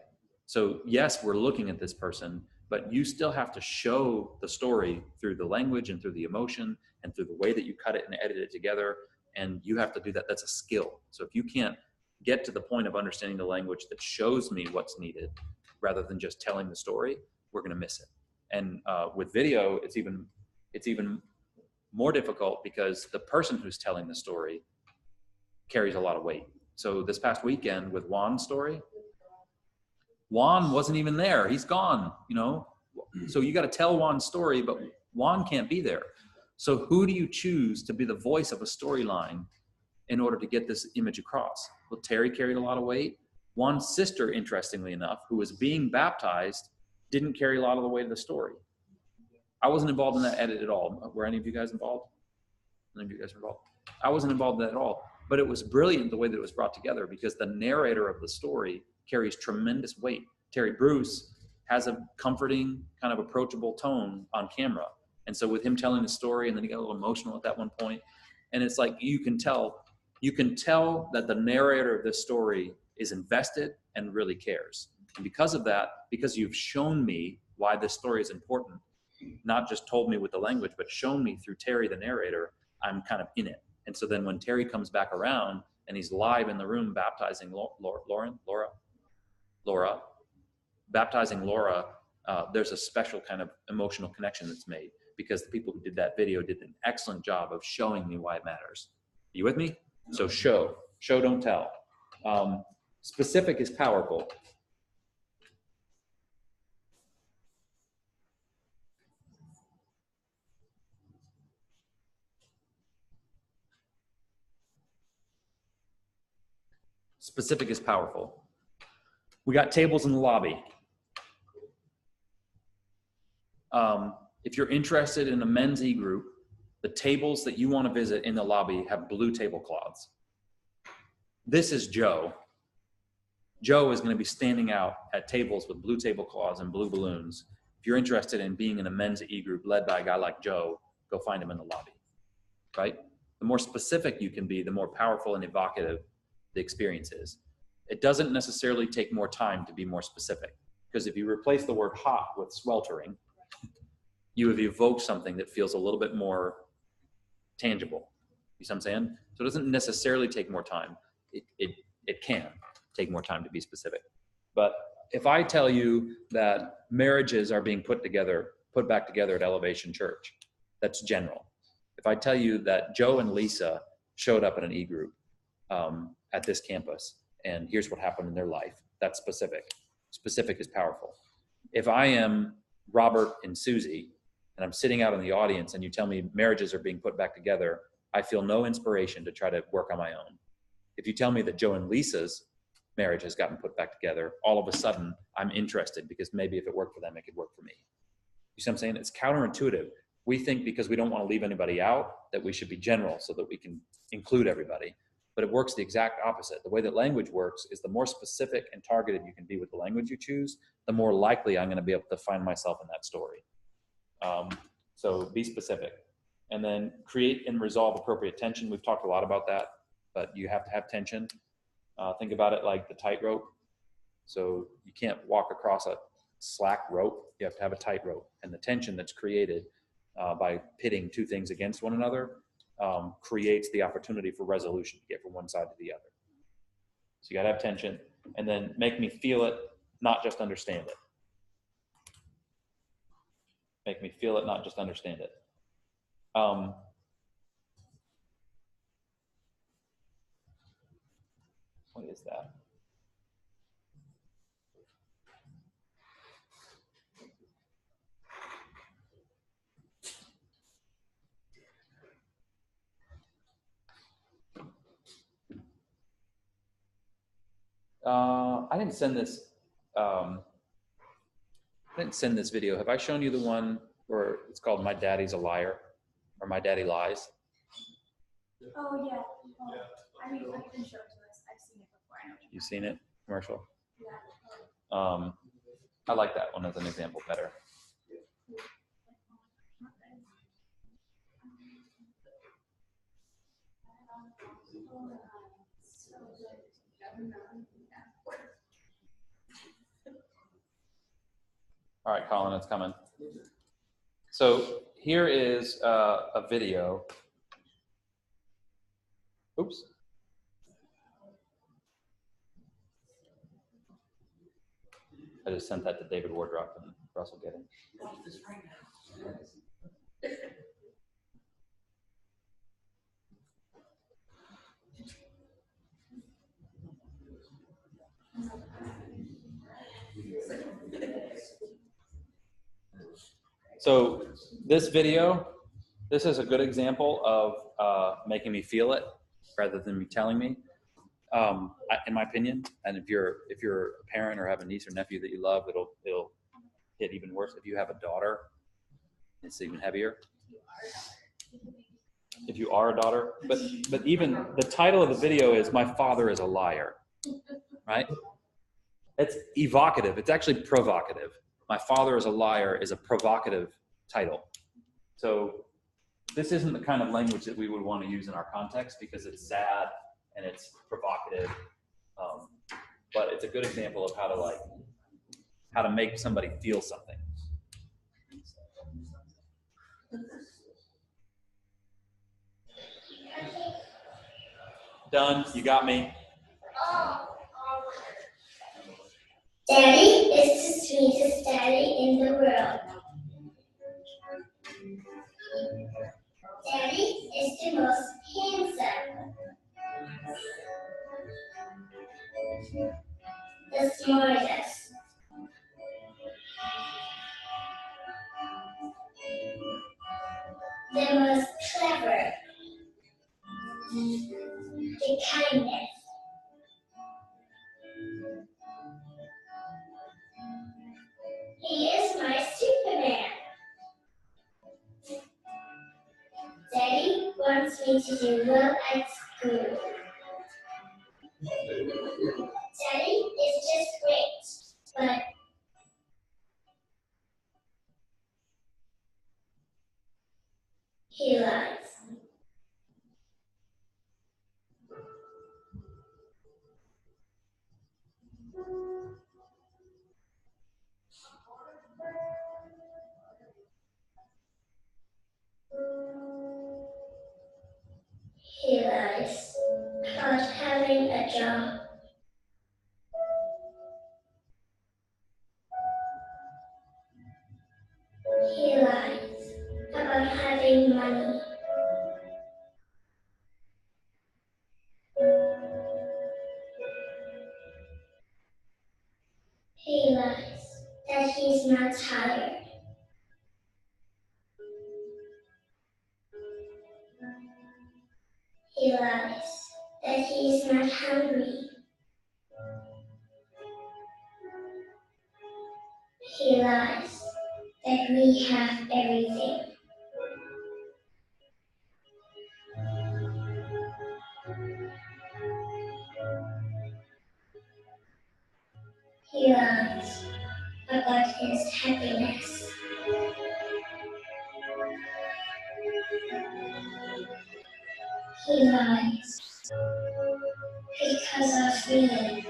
So yes, we're looking at this person, but you still have to show the story through the language and through the emotion and through the way that you cut it and edit it together. And you have to do that. That's a skill. So if you can't get to the point of understanding the language that shows me what's needed rather than just telling the story, we're going to miss it. And with video, it's even more difficult because the person who's telling the story carries a lot of weight. So this past weekend with Juan's story, Juan wasn't even there. He's gone, So you got to tell Juan's story, but Juan can't be there. So who do you choose to be the voice of a storyline in order to get this image across? Well, Terry carried a lot of weight. Juan's sister, interestingly enough, who was being baptized, didn't carry a lot of the weight of the story. I wasn't involved in that edit at all. Were any of you guys involved? None of you guys were involved? I wasn't involved in that at all. But it was brilliant the way that it was brought together because the narrator of the story carries tremendous weight. Terry Bruce has a comforting, kind of approachable tone on camera. And so with him telling the story, and then he got a little emotional at that one point, and it's like you can tell that the narrator of this story is invested and really cares. And because of that, because you've shown me why this story is important, not just told me with the language, but shown me through Terry, the narrator, I'm kind of in it. And so then when Terry comes back around and he's live in the room baptizing Laura, baptizing Laura, there's a special kind of emotional connection that's made. because the people who did that video did an excellent job of showing me why it matters. You with me? So show, don't tell. Specific is powerful. Specific is powerful. We got tables in the lobby. If you're interested in a men's e-group, the tables that you want to visit in the lobby have blue tablecloths. This is Joe. Joe is going to be standing out at tables with blue tablecloths and blue balloons. If you're interested in being in a men's e-group led by a guy like Joe, go find him in the lobby, right? The more specific you can be, the more powerful and evocative the experience is. It doesn't necessarily take more time to be more specific, because if you replace the word hot with sweltering, you have evoked something that feels a little bit more tangible. You see what I'm saying? So it doesn't necessarily take more time. It can take more time to be specific. But if I tell you that marriages are being put back together at Elevation Church, that's general. If I tell you that Joe and Lisa showed up in an e-group at this campus, and here's what happened in their life, that's specific. Specific is powerful. If I am Robert and Susie, and I'm sitting out in the audience and you tell me marriages are being put back together, I feel no inspiration to try to work on my own. If you tell me that Joe and Lisa's marriage has gotten put back together, all of a sudden I'm interested, because maybe if it worked for them, it could work for me. You see what I'm saying? It's counterintuitive. We think because we don't want to leave anybody out that we should be general so that we can include everybody. But it works the exact opposite. The way that language works is the more specific and targeted you can be with the language you choose, the more likely I'm going to be able to find myself in that story. So be specific, and then create and resolve appropriate tension. We've talked a lot about that, but you have to have tension. Think about it like the tightrope. So you can't walk across a slack rope. You have to have a tightrope, and the tension that's created by pitting two things against one another creates the opportunity for resolution to get from one side to the other. So you got to have tension, and then make me feel it, not just understand it. Make me feel it, not just understand it. What is that? I didn't send this. I didn't send this video. Have I shown you the one where it's called "My Daddy's a Liar" or "My Daddy Lies"? Oh, yeah. I mean, I can show it to us. I've seen it before. I know. You've seen it, commercial? Yeah. I like that one as an example better. All right, Colin, it's coming. So here is a video. Oops. I just sent that to David Wardrop and Russell Getting. So this video, this is a good example of making me feel it rather than me telling me, in my opinion. And if you're a parent or have a niece or nephew that you love, it'll hit even worse. If you have a daughter, it's even heavier. If you are a daughter, but even the title of the video is "My Father is a Liar," right? It's evocative. It's actually provocative. "My Father is a Liar" is a provocative title. So this isn't the kind of language that we would want to use in our context because it's sad and it's provocative. But it's a good example of how to make somebody feel something. Done. You got me. Daddy is the sweetest daddy in the world. the smartest, the most clever, the kindest. He is my Superman. Daddy wants me to do well at school. Daddy is just great, but he lies. He lies about having a job. He lies about having money. He lies that he's not tired. He lies that he's not hungry. He lies that we have everything. He lies about his happiness. He lies because of me.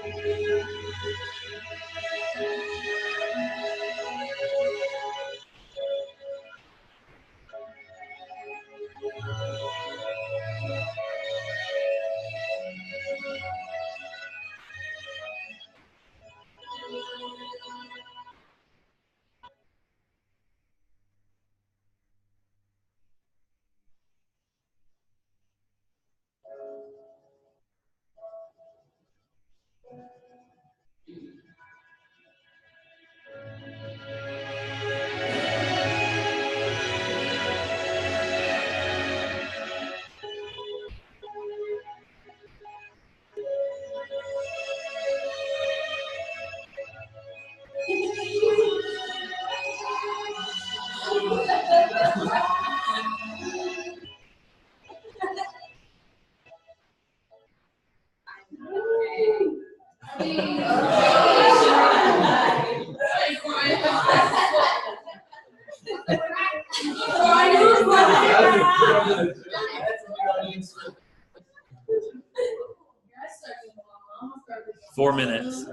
Four minutes.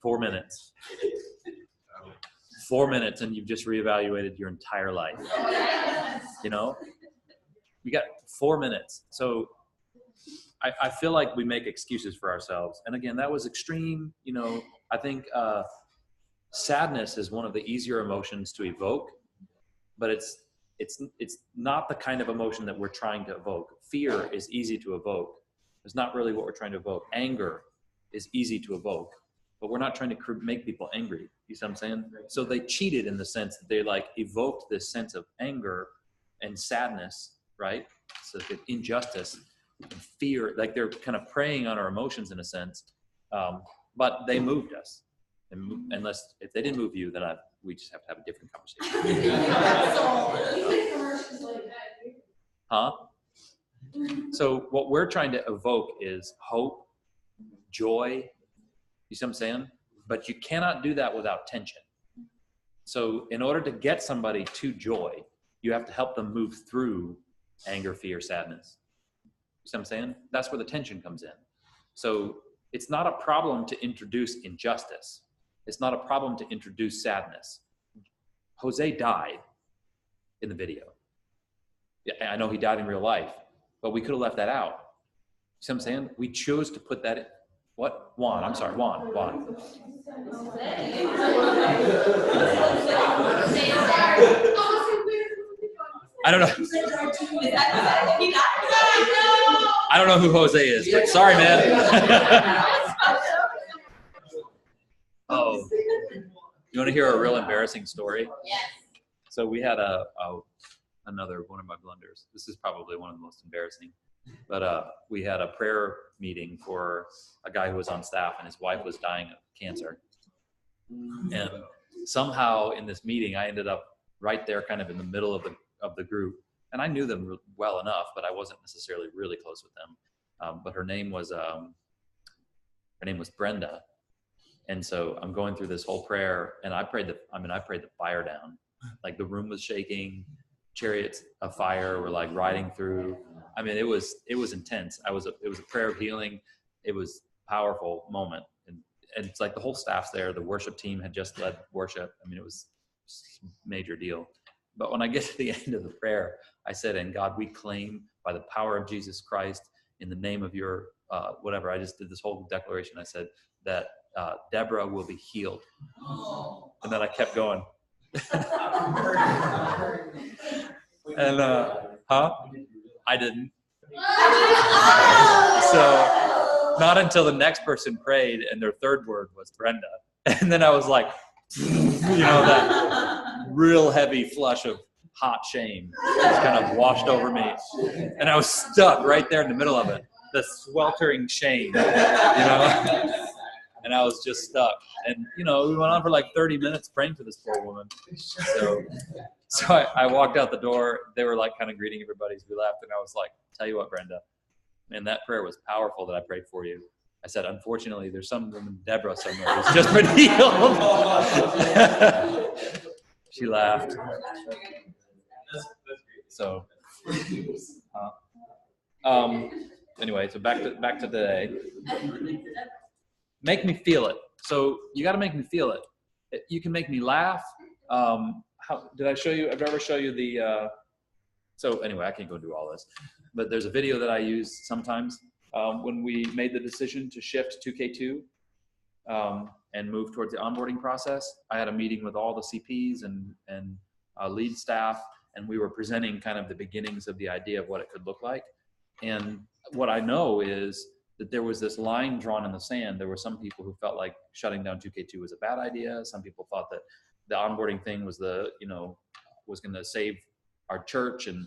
4 minutes. 4 minutes, and you've just reevaluated your entire life. You know, you got 4 minutes. So I feel like we make excuses for ourselves. And again, that was extreme. You know, I think sadness is one of the easier emotions to evoke, but it's not the kind of emotion that we're trying to evoke. Fear is easy to evoke. It's not really what we're trying to evoke. Anger is easy to evoke, but we're not trying to make people angry. You see what I'm saying? So they cheated in the sense that they like evoked this sense of anger and sadness, right? So the injustice and fear, like they're kind of preying on our emotions in a sense, but they moved us. And unless, if they didn't move you, then we just have to have a different conversation. Huh? So what we're trying to evoke is hope, joy. You see what I'm saying? But you cannot do that without tension. So in order to get somebody to joy, you have to help them move through anger, fear, sadness. You see what I'm saying? That's where the tension comes in. So it's not a problem to introduce injustice. It's not a problem to introduce sadness. Jose died in the video. Yeah, I know he died in real life, but we could have left that out. You see what I'm saying? We chose to put that in. What? Juan, I'm sorry, Juan. I don't know. I don't know who Jose is, but sorry, man. Oh, you want to hear a real embarrassing story? Yes. So we had another one of my blunders. This is probably one of the most embarrassing, but we had a prayer meeting for a guy who was on staff, and his wife was dying of cancer. And somehow in this meeting, I ended up right there, kind of in the middle of the group, and I knew them well enough, but I wasn't necessarily really close with them. But her name was Brenda. And so I'm going through this whole prayer, and I prayed the fire down. Like the room was shaking, chariots of fire were like riding through. I mean, it was intense. It was a prayer of healing. It was a powerful moment. And it's like the whole staff's there. The worship team had just led worship. I mean, it was a major deal. But when I get to the end of the prayer, I said, and God, we claim by the power of Jesus Christ, in the name of your, whatever, I just did this whole declaration. I said that Deborah will be healed. And then I kept going. And, I didn't. So not until the next person prayed and their third word was Brenda. And then I was like, that real heavy flush of hot shame just kind of washed over me. And I was stuck right there in the middle of it. The sweltering shame, And I was just stuck. And, we went on for like 30 minutes praying for this poor woman. So I walked out the door. They were like kind of greeting everybody as we left. And I was like, tell you what, Brenda, man, that prayer was powerful that I prayed for you. I said, unfortunately, there's some woman, Deborah, somewhere who's just been healed. She laughed. So, anyway, so back to today. Make me feel it. So you got to make me feel it. You can make me laugh. How did I show you? I've ever show you the. So anyway, I can't go do all this, but there's a video that I use sometimes when we made the decision to shift to K2 and move towards the onboarding process. I had a meeting with all the CPs and lead staff, and we were presenting kind of the beginnings of the idea of what it could look like. And what I know is that there was this line drawn in the sand. There were some people who felt like shutting down 2K2 was a bad idea. Some people thought that the onboarding thing was was going to save our church, and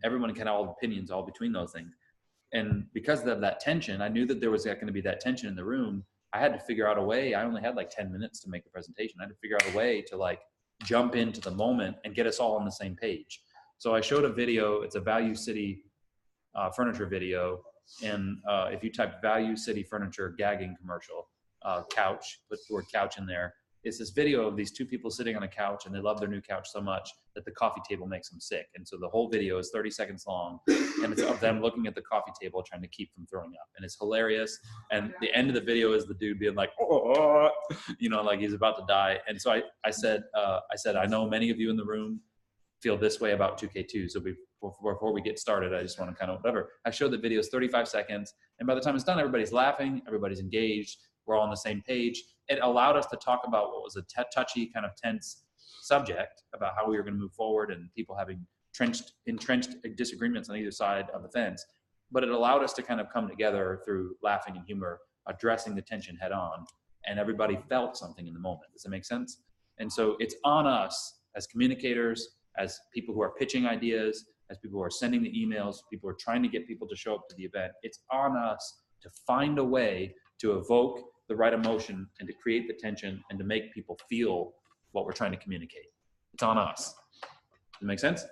everyone can have all opinions all between those things. And because of that tension, I knew that there was going to be that tension in the room. I had to figure out a way. I only had like 10 minutes to make the presentation. I had to figure out a way to like jump into the moment and get us all on the same page. So I showed a video. It's a Value City furniture video. And if you type Value City Furniture gagging commercial, couch, put the word couch in there. It's this video of these two people sitting on a couch, and they love their new couch so much that the coffee table makes them sick. And so the whole video is 30 seconds long, and it's of them looking at the coffee table trying to keep from throwing up. And it's hilarious. And the end of the video is the dude being like, oh, like he's about to die. And so I said, I know many of you in the room feel this way about 2K2. So before we get started, I just want to kind of whatever. I showed the videos 35 seconds, and by the time it's done, everybody's laughing, everybody's engaged, we're all on the same page. It allowed us to talk about what was a touchy, kind of tense subject about how we were going to move forward, and people having entrenched disagreements on either side of the fence. But it allowed us to kind of come together through laughing and humor, addressing the tension head on, and everybody felt something in the moment. Does that make sense? And so it's on us as communicators, as people who are pitching ideas, as people who are sending the emails, people who are trying to get people to show up to the event. It's on us to find a way to evoke the right emotion and to create the tension and to make people feel what we're trying to communicate. It's on us. Does that make sense?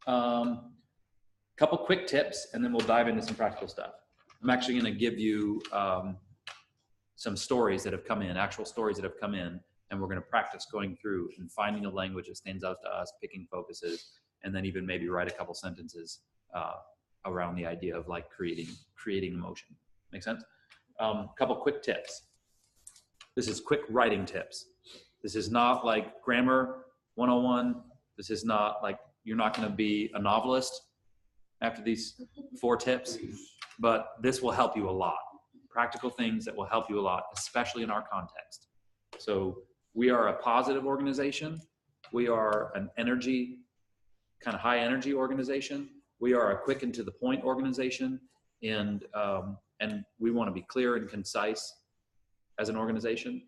Couple quick tips, and then we'll dive into some practical stuff. I'm actually going to give you some stories that have come in, actual stories that have come in, and we're going to practice going through and finding a language that stands out to us, picking focuses, and then even maybe write a couple sentences around the idea of like creating emotion. Make sense? Couple quick tips. This is quick writing tips. This is not like grammar 101. This is not like, you're not going to be a novelist after these 4 tips, but this will help you a lot. Practical things that will help you a lot, especially in our context. So we are a positive organization. We are an energy, kind of high energy organization. We are a quick and to the point organization, and we want to be clear and concise as an organization,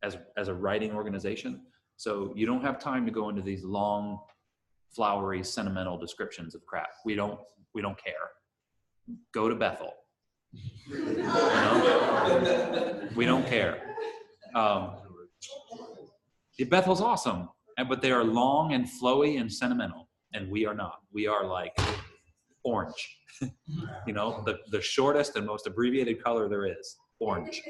as a writing organization. So you don't have time to go into these long, flowery, sentimental descriptions of crap. We don't care. Go to Bethel. You know? We don't care. Bethel's awesome, but they are long and flowy and sentimental, and we are not. We are like orange. You know, the shortest and most abbreviated color there is, orange.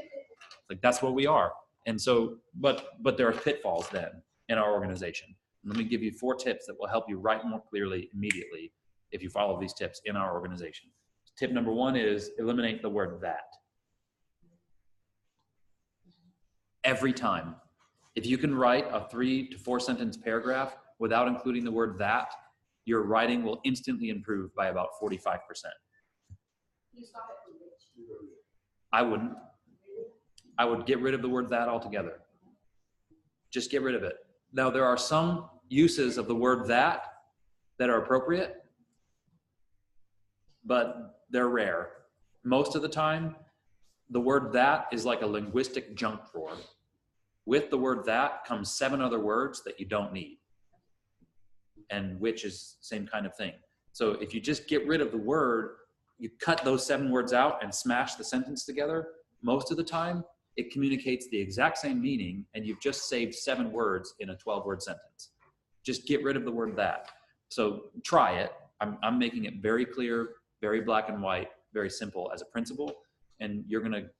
Like that's what we are. And so, but there are pitfalls then in our organization. Let me give you 4 tips that will help you write more clearly immediately if you follow these tips in our organization. Tip number 1 is eliminate the word that. Every time. If you can write a 3 to 4 sentence paragraph without including the word that, your writing will instantly improve by about 45%. I wouldn't. I would get rid of the word that altogether. Just get rid of it. Now, there are some uses of the word that are appropriate, but they're rare. Most of the time, the word that is like a linguistic junk drawer. With the word that comes 7 other words that you don't need, and which is same kind of thing. So if you just get rid of the word, you cut those 7 words out and smash the sentence together, most of the time, it communicates the exact same meaning, and you've just saved 7 words in a 12-word sentence. Just get rid of the word that. So try it. I'm making it very clear, very black and white, very simple as a principle, and you're going to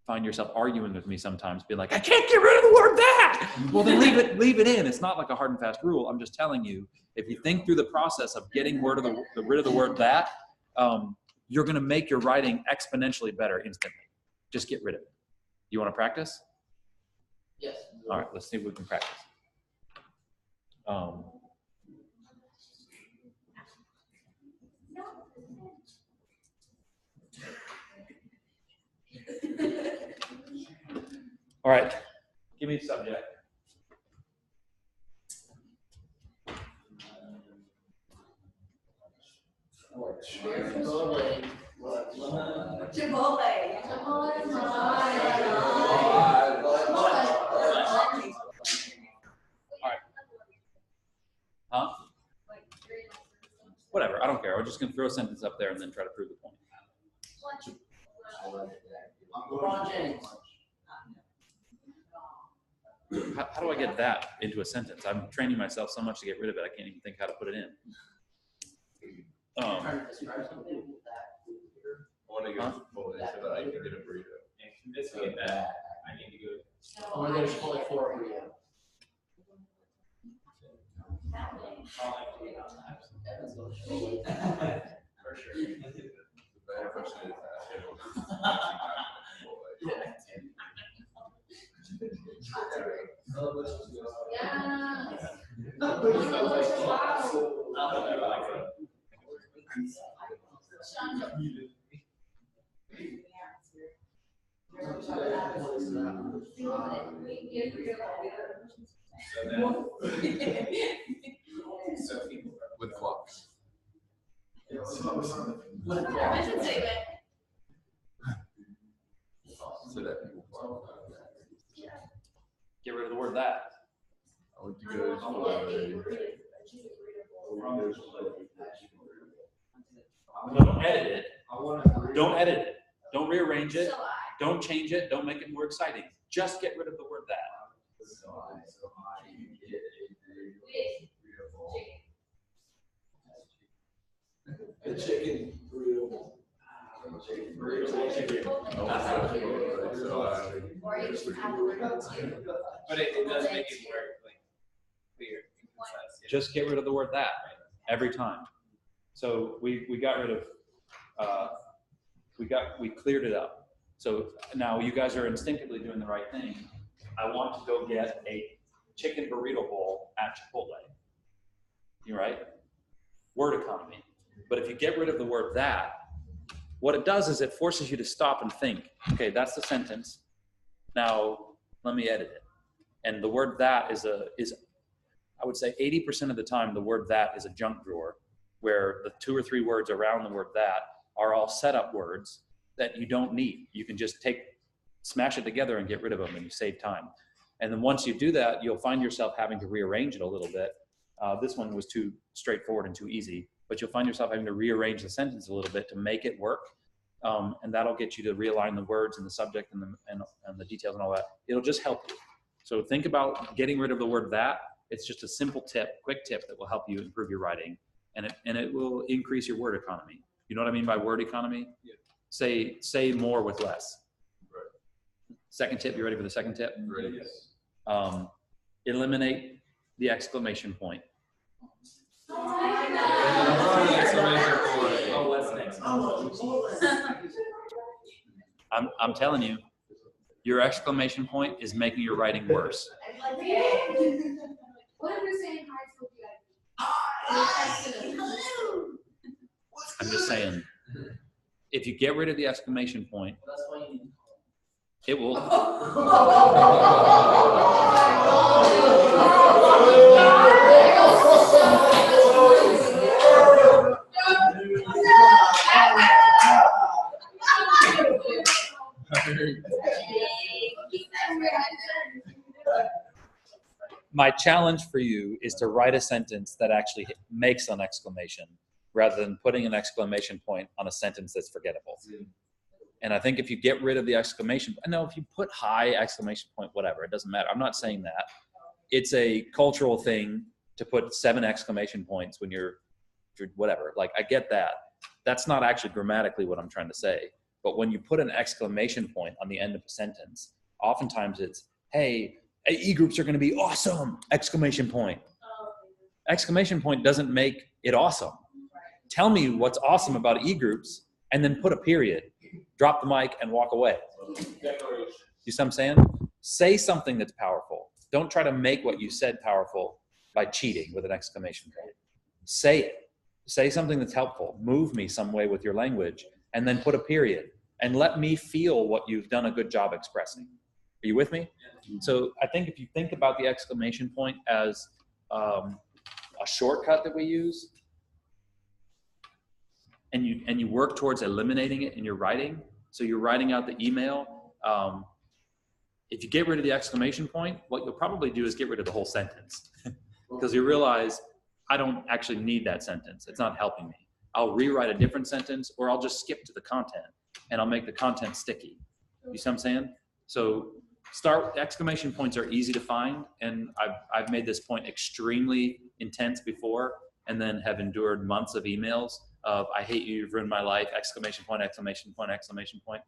find yourself arguing with me sometimes, being like, I can't get rid of the word that. Well, then leave it in. It's not like a hard and fast rule. I'm just telling you, if you think through the process of getting rid of the word that, you're going to make your writing exponentially better instantly. Just get rid of it. You want to practice? Yes. All right, let's see if we can practice. All right, give me the subject. Huh? Whatever, I don't care. We're just going to throw a sentence up there and then try to prove the point. How do I get that into a sentence? I'm training myself so much to get rid of it, I can't even think how to put it in. I want to go full so that I can get a burrito. And convince me that I need to go. I want to go to Chipotle for you. For sure. The bad question is So people with clocks. I should say that. So that people follow. Get rid of the word that. I want to go Don't edit it. Don't edit it. Don't rearrange it. Don't change it. Don't make it more exciting. Just get rid of the word that. The chicken burrito. But it does make it more like clear and concise. Yeah. Just get rid of the word that every time. So we got rid of, we cleared it up. So now you guys are instinctively doing the right thing. I want to go get a chicken burrito bowl at Chipotle. You're right? Word economy. But if you get rid of the word that, what it does is it forces you to stop and think, okay, that's the sentence. Now let me edit it. And the word that is I would say 80% of the time, the word that is a junk drawer. where the 2 or 3 words around the word that are all setup words that you don't need. You can just smash it together and get rid of them, and you save time. And then once you do that, you'll find yourself having to rearrange it a little bit. This one was too straightforward and too easy, but you'll find yourself having to rearrange the sentence a little bit to make it work. And that'll get you to realign the words and the subject and the details and all that. It'll just help you. So think about getting rid of the word that. It's just a simple tip, quick tip that will help you improve your writing, and it will increase your word economy. You know what I mean by word economy? Yeah. Say more with less. Right. Second tip, you ready for the second tip? Ready? Eliminate the exclamation point. Oh, what's next? I'm telling you, your exclamation point is making your writing worse. What if we're saying high school? I'm just saying, if you get rid of the exclamation point, That's why you need. it will. My challenge for you is to write a sentence that actually makes an exclamation rather than putting an exclamation point on a sentence that's forgettable. And I think if you get rid of the exclamation, no, if you put high exclamation point, whatever, it doesn't matter. I'm not saying that. It's a cultural thing to put 7 exclamation points when you're whatever. Like, I get that. That's not actually grammatically what I'm trying to say. But when you put an exclamation point on the end of a sentence, oftentimes it's, hey, e-groups are going to be awesome! Exclamation point. Exclamation point doesn't make it awesome. Tell me what's awesome about e-groups and then put a period. Drop the mic and walk away. You see what I'm saying? Say something that's powerful. Don't try to make what you said powerful by cheating with an exclamation point. Say it. Say something that's helpful. Move me some way with your language, and then put a period. And let me feel what you've done a good job expressing. Are you with me? So I think if you think about the exclamation point as a shortcut that we use, and you work towards eliminating it in your writing, so you're writing out the email, if you get rid of the exclamation point, what you'll probably do is get rid of the whole sentence. Because you realize, I don't actually need that sentence. It's not helping me. I'll rewrite a different sentence, or I'll just skip to the content, and I'll make the content sticky. You see what I'm saying? So exclamation points are easy to find, and I've made this point extremely intense before, and then have endured months of emails of, I hate you, you've ruined my life, exclamation point, exclamation point, exclamation point.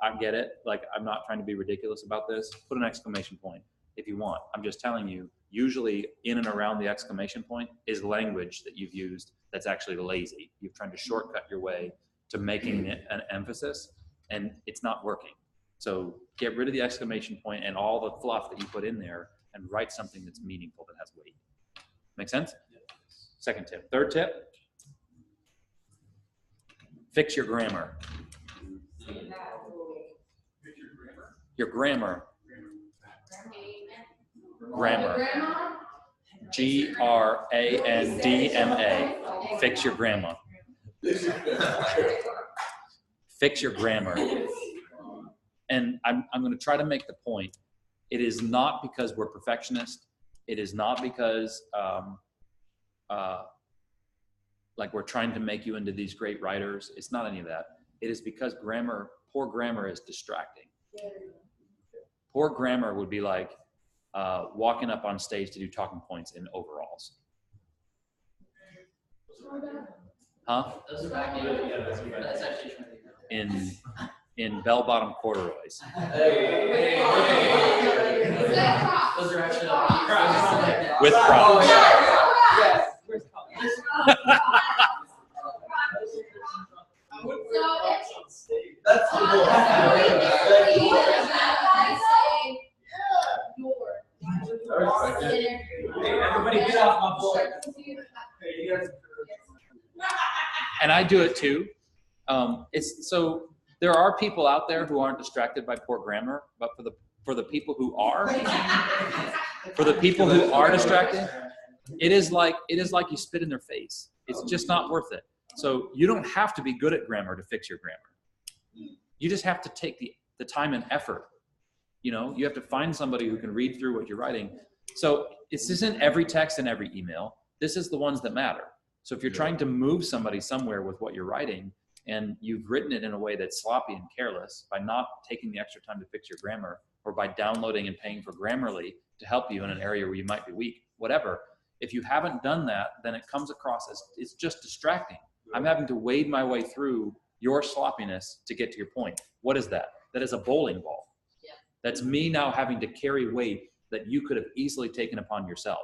I get it. Like, I'm not trying to be ridiculous about this. Put an exclamation point if you want. I'm just telling you, usually in and around the exclamation point is language that you've used that's actually lazy. You're trying to shortcut your way to making it an emphasis, and it's not working. So get rid of the exclamation point and all the fluff that you put in there, and write something that's meaningful, that has weight. Make sense? Second tip. Third tip, fix your grammar. Your grammar. Grammar. Grandma. Fix your grammar. Fix your grammar. And I'm going to try to make the point. It is not because we're perfectionists. It is not because like we're trying to make you into these great writers. It's not any of that. It is because poor grammar is distracting. Poor grammar would be like walking up on stage to do talking points in overalls. Huh? In bell-bottom corduroys. Those are actually With props. That's everybody get off my board. And I do it too. So there are people out there who aren't distracted by poor grammar, but for the people who are, distracted, it is like you spit in their face. It's just not worth it. So you don't have to be good at grammar to fix your grammar. You just have to take the time and effort. You know, you have to find somebody who can read through what you're writing. So this isn't every text and every email. This is the ones that matter. So if you're trying to move somebody somewhere with what you're writing and you've written it in a way that's sloppy and careless by not taking the extra time to fix your grammar, or by downloading and paying for Grammarly to help you in an area where you might be weak, whatever. If you haven't done that, then it comes across as it's just distracting. I'm having to wade my way through your sloppiness to get to your point. What is that? That is a bowling ball. Yeah. That's me now having to carry weight that you could have easily taken upon yourself.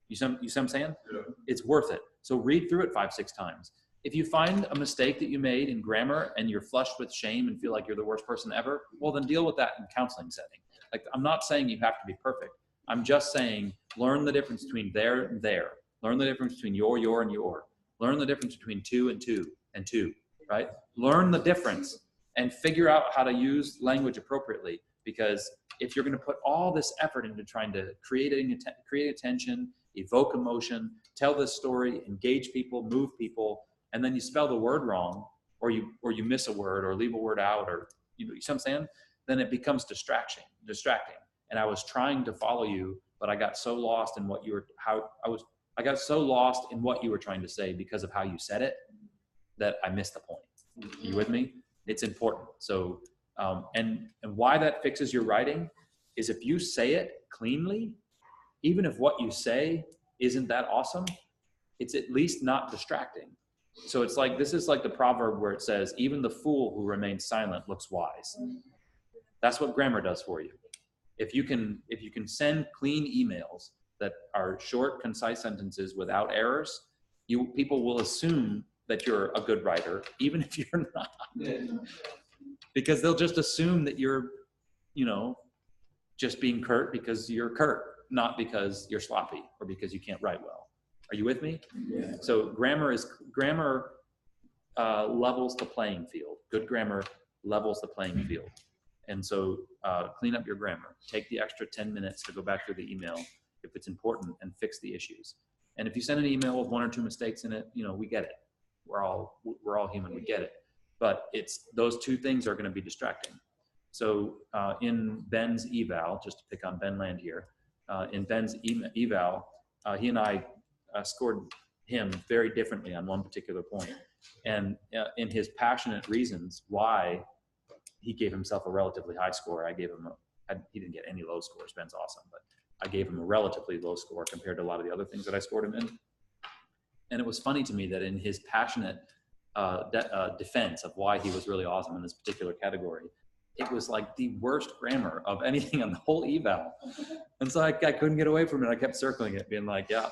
You see what I'm saying? Yeah. It's worth it. So read through it 5-6 times. If you find a mistake that you made in grammar and you're flushed with shame and feel like you're the worst person ever, well, then deal with that in counseling setting. Like, I'm not saying you have to be perfect. I'm just saying learn the difference between there and there. Learn the difference between your, and your. Learn the difference between two and two and two, right? Learn the difference and figure out how to use language appropriately. Because if you're going to put all this effort into trying to create attention, evoke emotion, tell this story, engage people, move people, and then you spell the word wrong, or you miss a word, or leave a word out, or you know what I'm saying, then it becomes distracting. And I was trying to follow you, but I got so lost in what you were I got so lost in what you were trying to say because of how you said it that I missed the point. Are you with me? It's important. So and why that fixes your writing is if you say it cleanly, even if what you say isn't that awesome, it's at least not distracting. So it's like, this is like the proverb where it says, even the fool who remains silent looks wise. That's what grammar does for you. If you can send clean emails that are short, concise sentences without errors, people will assume that you're a good writer, even if you're not. Because they'll just assume that you're, just being curt because you're curt, not because you're sloppy or because you can't write well. Are you with me? Yeah. So grammar levels the playing field. Good grammar levels the playing field. And so clean up your grammar. Take the extra 10 minutes to go back through the email if it's important and fix the issues. And if you send an email with 1 or 2 mistakes in it, we get it. We're all human, we get it. But those 2 things are going to be distracting. So in Ben's eval, just to pick on Ben Land here, in Ben's eval, he and I scored him very differently on one particular point. And in his passionate reasons why he gave himself a relatively high score, he didn't get any low scores. Ben's awesome, but I gave him a relatively low score compared to a lot of the other things that I scored him in. And it was funny to me that in his passionate defense of why he was really awesome in this particular category, it was like the worst grammar of anything on the whole eval. And so I couldn't get away from it. I kept circling it, being like, yeah,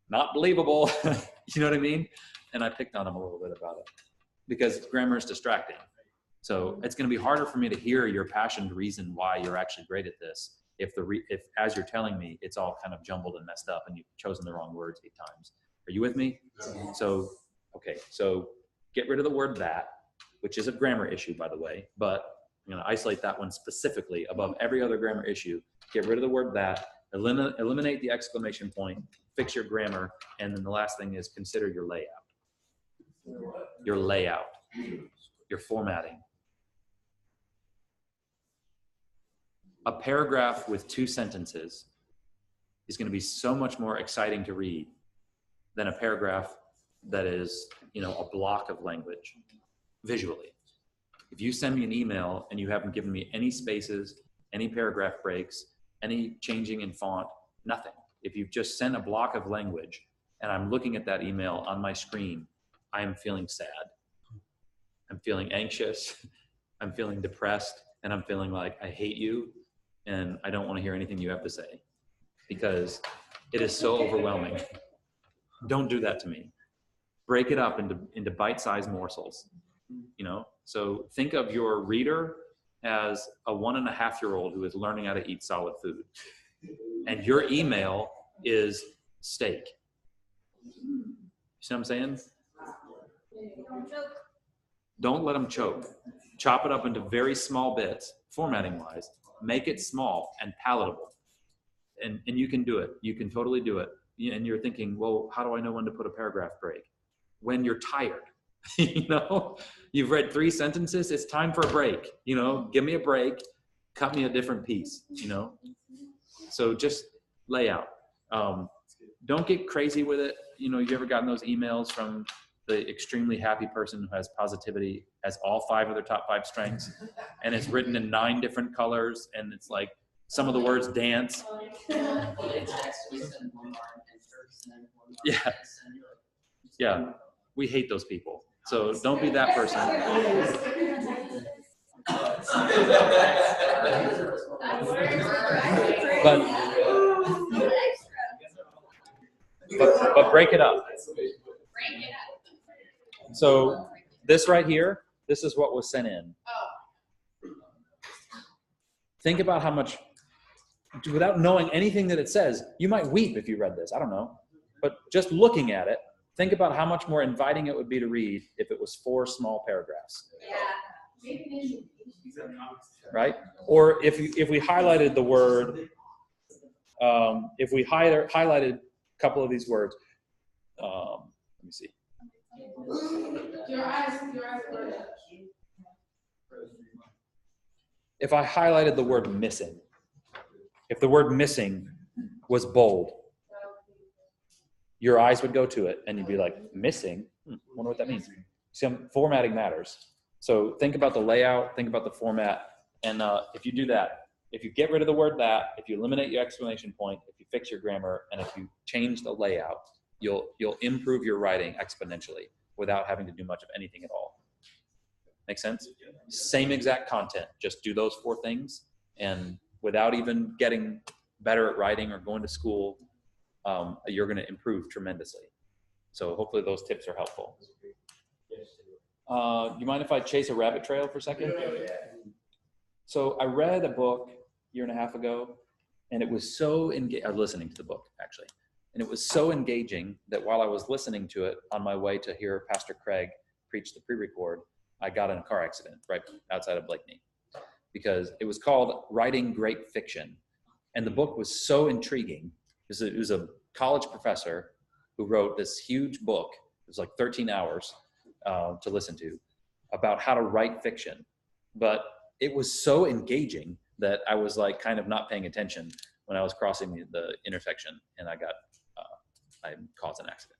not believable. You know what I mean? And I picked on him a little bit about it because grammar is distracting. So it's going to be harder for me to hear your passionate reason why you're actually great at this if as you're telling me it's all kind of jumbled and messed up and you've chosen the wrong words 8 times. Are you with me? Yeah. So, okay. So get rid of the word that, which is a grammar issue, by the way, but I'm going to isolate that one specifically above every other grammar issue. Get rid of the word that, eliminate the exclamation point, fix your grammar, and then the last thing is consider your layout. Your layout, your formatting. A paragraph with 2 sentences is going to be so much more exciting to read than a paragraph that is, a block of language visually. If you send me an email and you haven't given me any spaces, any paragraph breaks, any changing in font, nothing. If you've just sent a block of language and I'm looking at that email on my screen, I am feeling sad. I'm feeling anxious. I'm feeling depressed. And I'm feeling like I hate you and I don't want to hear anything you have to say because it is so overwhelming. Don't do that to me. Break it up into bite-sized morsels, So think of your reader as a 1.5-year-old who is learning how to eat solid food. And your email is steak. You see what I'm saying? Don't let them choke. Chop it up into very small bits, formatting-wise. Make it small and palatable. And you can do it. You can totally do it. And you're thinking, well, how do I know when to put a paragraph break? when you're tired. You know, you've read 3 sentences, it's time for a break. You know, give me a break, cut me a different piece, you know. So just lay out. Don't get crazy with it. You know, you ever gotten those emails from the extremely happy person who has positivity, has all 5 of their top 5 strengths, and it's written in 9 different colors, and it's like some of the words dance. Yeah. Yeah. We hate those people. So don't be that person. But break it up. So this right here, this is what was sent in. Think about how much, without knowing anything that it says, you might weep if you read this. I don't know. But just looking at it, think about how much more inviting it would be to read if it was 4 small paragraphs. Right? Or if we highlighted the word, if we highlighted a couple of these words, let me see. If I highlighted the word missing, if the word missing was bold, your eyes would go to it and you'd be like, missing? Wonder what that means. See, formatting matters. So think about the layout, think about the format, and if you do that, if you get rid of the word that, if you eliminate your exclamation point, if you fix your grammar, and if you change the layout, you'll improve your writing exponentially without having to do much of anything at all. Make sense? Same exact content, just do those 4 things, and without even getting better at writing or going to school, you're going to improve tremendously. So hopefully those tips are helpful. Do you mind if I chase a rabbit trail for a second? So I read a book a 1.5 years ago, and it was so engaging. I was listening to the book, actually. And it was so engaging that while I was listening to it on my way to hear Pastor Craig preach the pre-record, I got in a car accident right outside of Blakeney, because it was called Writing Great Fiction. And the book was so intriguing. It was a college professor who wrote this huge book. It was like 13 hours to listen to about how to write fiction. But it was so engaging that I was like kind of not paying attention when I was crossing the intersection, and I caused an accident.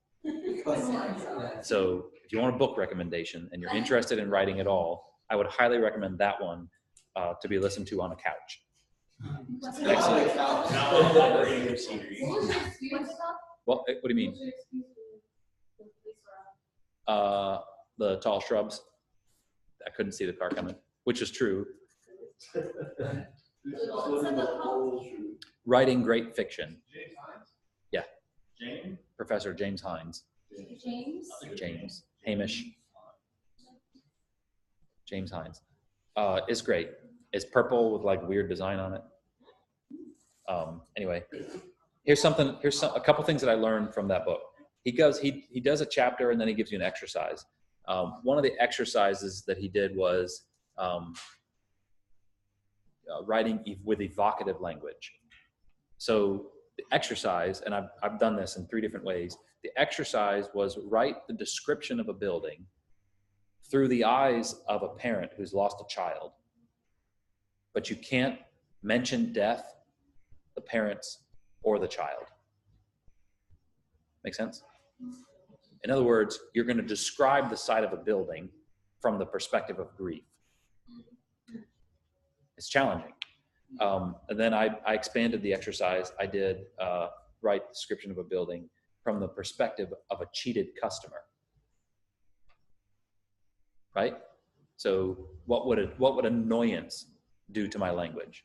So if you want a book recommendation and you're interested in writing at all, I would highly recommend that one to be listened to on a couch. Excellent. Well, what do you mean? The tall shrubs. I couldn't see the car coming, which is true. Writing Great Fiction. Yeah. Professor James Hines. James. Hamish. James Hines. It's great. It's purple with like weird design on it. Anyway, here's a couple things that I learned from that book. He does a chapter and then he gives you an exercise. One of the exercises that he did was writing with evocative language. So the exercise, and I've done this in 3 different ways. The exercise was write the description of a building through the eyes of a parent who's lost a child, but you can't mention death, the parents, or the child. Make sense? In other words, you're going to describe the side of a building from the perspective of grief. It's challenging. And then I expanded the exercise. I did write the description of a building from the perspective of a cheated customer. Right? So what would annoyance do to my language?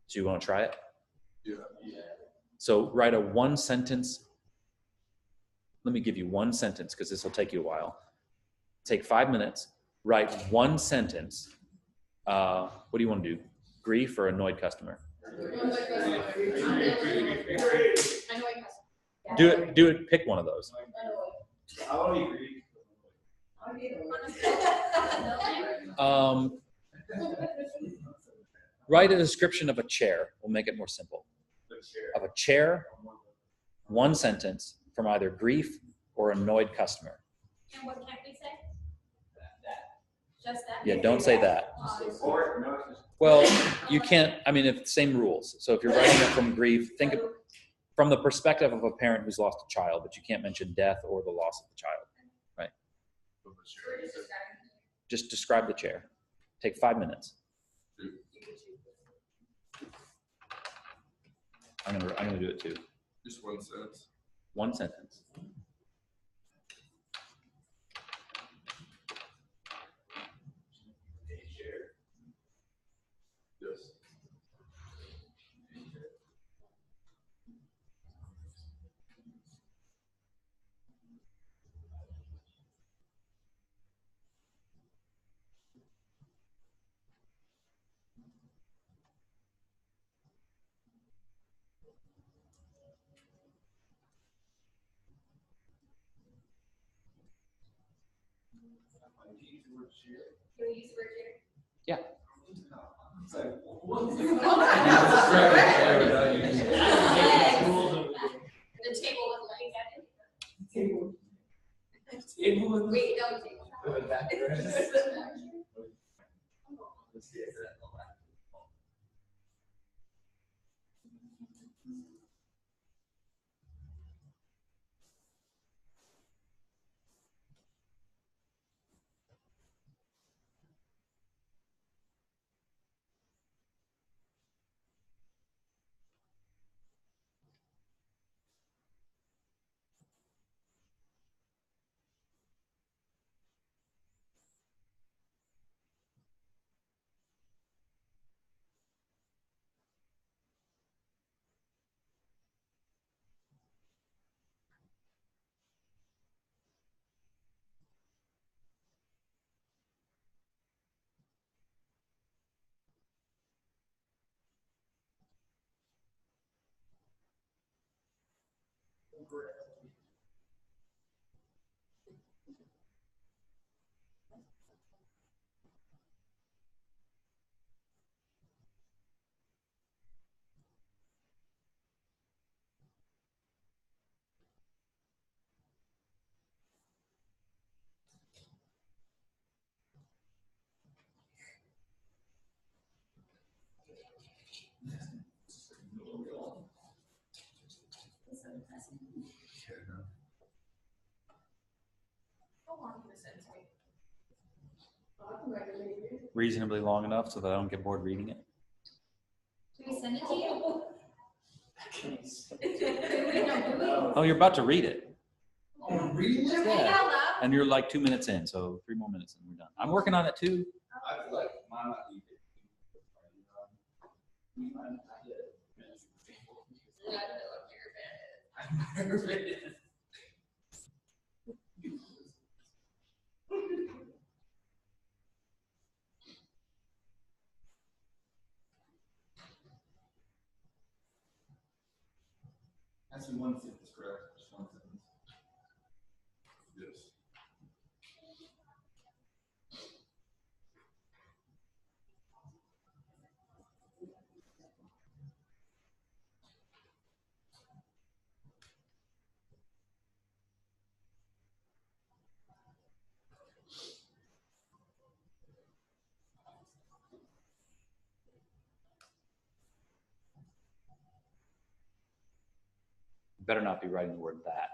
So you want to try it? Yeah. So write a 1-sentence. Let me give you 1 sentence because this will take you a while. Take 5 minutes. Write 1 sentence. What do you want to do? Grief or annoyed customer? Do it. Pick one of those. Write a description of a chair. We'll make it more simple. Of a chair, 1 sentence from either grief or annoyed customer. And what can't we say? Just that? Yeah, don't say that. Or, no, Well, you can't, I mean, if same rules. So if you're writing it from grief, think of, from the perspective of a parent who's lost a child, but you can't mention death or the loss of the child. Just describe the chair. Take 5 minutes. I'm gonna do it too. Just one sentence. One sentence. Yes. Can we use the word chair? It's like, The table with legs at it. table. Table with. Wait, no table. With a backrest. How long can a sentence be? Reasonably long enough so that I don't get bored reading it. Can we send it to you? Oh, you're about to read it. Oh, reading Just it? read it out loud. And you're like 2 minutes in, so 3 more minutes and we're done. I'm working on it too. I feel like mine might be. We might not get it. I don't know if you're bad. I've never read it. That's in one sentence, correct? Just one sentence. Yes. You better not be writing the word that.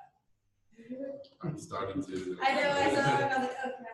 I'm starting to. I know, I saw it, I was like, okay.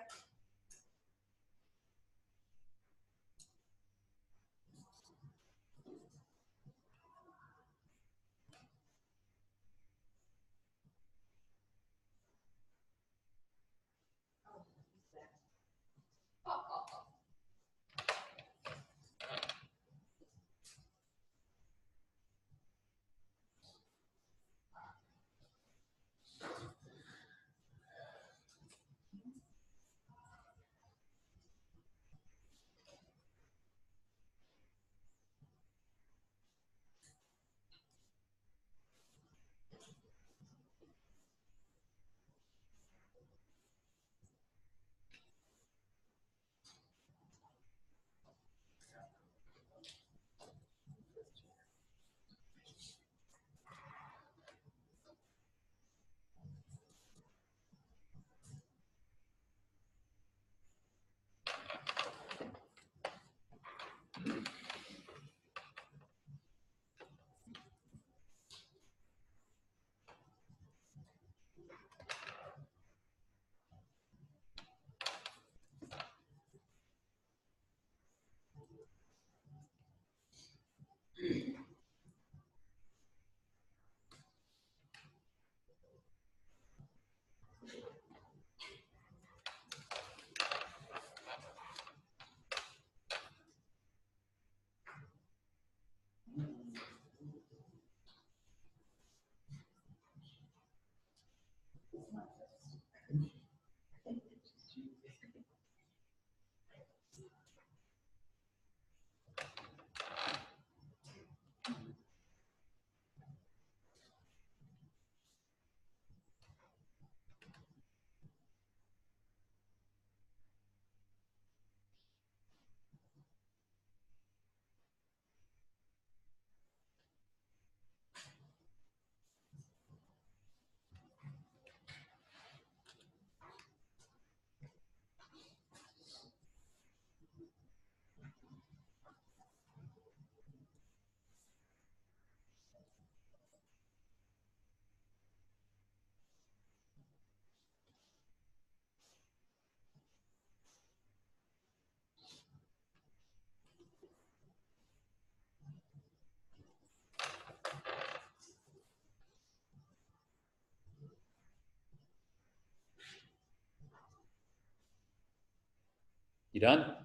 You done?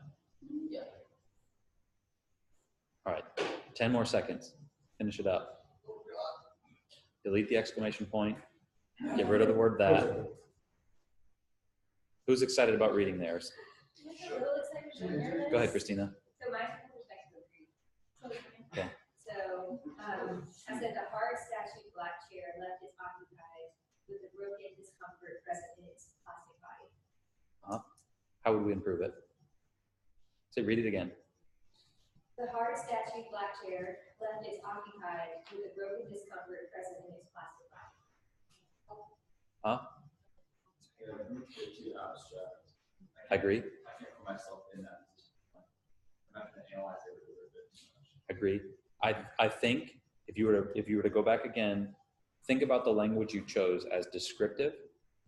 Yeah. All right, 10 more seconds. Finish it up. Delete the exclamation point. Get rid of the word that. Who's excited about reading theirs? Go ahead, Christina. So my perspective agrees. Okay. So, I said the hard statue black chair left is occupied with the broken discomfort present in its plastic body. How would we improve it? Say, read it again. The hard statue black chair left is occupied with the broken discomfort present in its plastic body. Too abstract. I agree. I can't put myself in that position. I'm not gonna analyze it a little bit too much. Agree. I think if you were to go back again, think about the language you chose as descriptive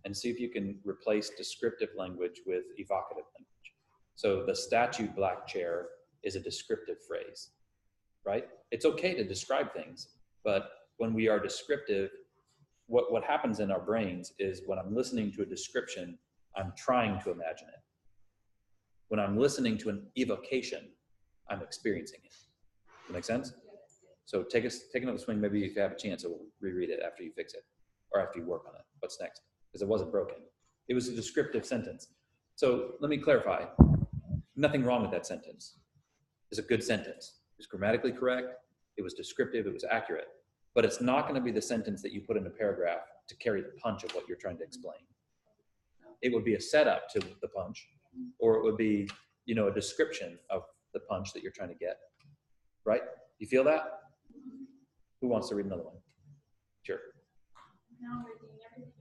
and see if you can replace descriptive language with evocative language. So the statue black chair is a descriptive phrase, right? It's okay to describe things, but when we are descriptive, what happens in our brains is when I'm listening to a description, I'm trying to imagine it. When I'm listening to an evocation, I'm experiencing it. Does that make sense? So take another swing. Maybe if you have a chance, we'll reread it after you fix it or after you work on it. What's next? Because it wasn't broken. It was a descriptive sentence. So let me clarify. Nothing wrong with that sentence. It's a good sentence. It was grammatically correct. It was descriptive. It was accurate. But it's not going to be the sentence that you put in a paragraph to carry the punch of what you're trying to explain. It would be a setup to the punch, or it would be, a description of the punch that you're trying to get. Right? You feel that? Who wants to read another one? Sure. Now we're doing everything.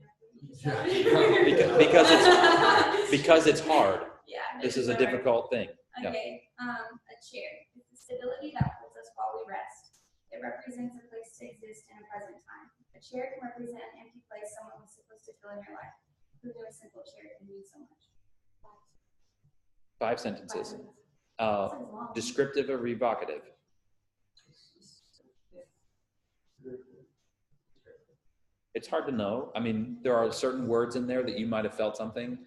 Because it's hard. Yeah. This is a difficult thing. Yeah. Okay, a chair. It's the stability that holds us while we rest. It represents a place to exist in a present time. A chair can represent an empty place someone was supposed to fill in your life. Who knew a simple chair can mean so much? 5 sentences. Sounds long. Descriptive or evocative? It's hard to know. I mean, there are certain words in there that you might have felt something.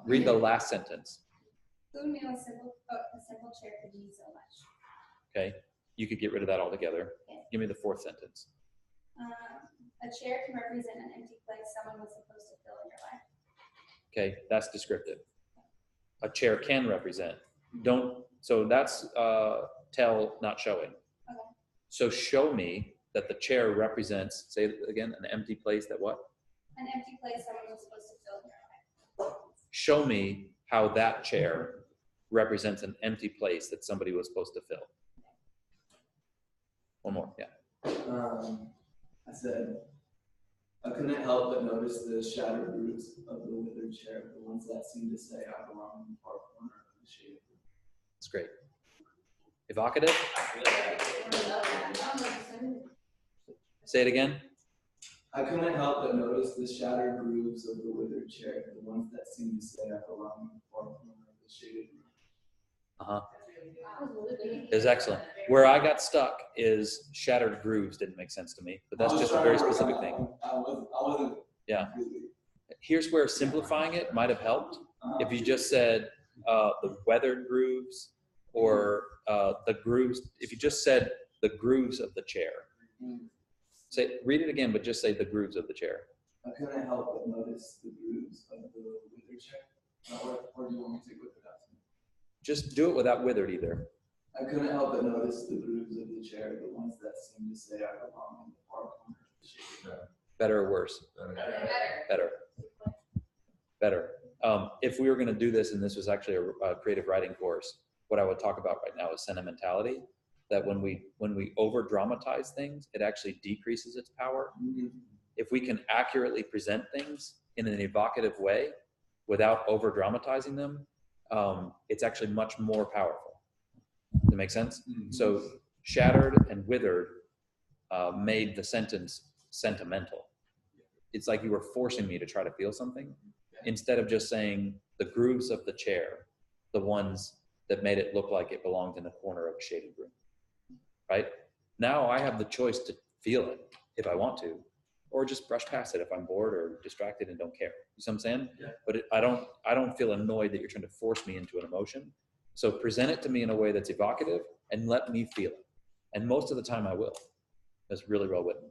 Read the last sentence. Who knew a simple chair could mean so much? Okay. You could get rid of that altogether. Okay. Give me the 4th sentence. A chair can represent an empty place someone was supposed to fill in your life. Okay. That's descriptive. A chair can represent. So that's tell, not showing. Okay. So show me that the chair represents, say it again, an empty place that what? An empty place someone was supposed to fill in your life. Show me how that chair represents an empty place that somebody was supposed to fill. One more, yeah. I said, I couldn't help but notice the shattered roots of the withered chair, the ones that seem to say I belong in the far corner of the shade. That's great. Evocative? Say it again. I couldn't help but notice the shattered grooves of the withered chair, the ones that seem to say I belong in the far corner of the shaded room. It was excellent. Where I got stuck is shattered grooves didn't make sense to me, but that's just a very specific thing. I wasn't. Yeah. completely- Here's where simplifying it might have helped. If you just said the weathered grooves or the grooves, if you just said the grooves of the chair. Read it again, but just say the grooves of the chair. I couldn't help but notice the grooves of the withered chair. Or do you want me to take with it out? Just do it without withered either. I couldn't help but notice the grooves of the chair, the ones that seem to say I belong in the far corner of the shade. Better or worse? Better. If we were going to do this, and this was actually a creative writing course, what I would talk about right now is sentimentality. That when we over dramatize things, it actually decreases its power. If we can accurately present things in an evocative way without over dramatizing them, it's actually much more powerful. Does that make sense? So shattered and withered made the sentence sentimental. It's like you were forcing me to try to feel something instead of just saying the grooves of the chair, the ones that made it look like it belonged in a corner of a shaded room. Right? Now I have the choice to feel it if I want to, or just brush past it if I'm bored or distracted and don't care. You see what I'm saying? Yeah. But I don't feel annoyed that you're trying to force me into an emotion. So present it to me in a way that's evocative and let me feel it. And most of the time I will. That's really well written.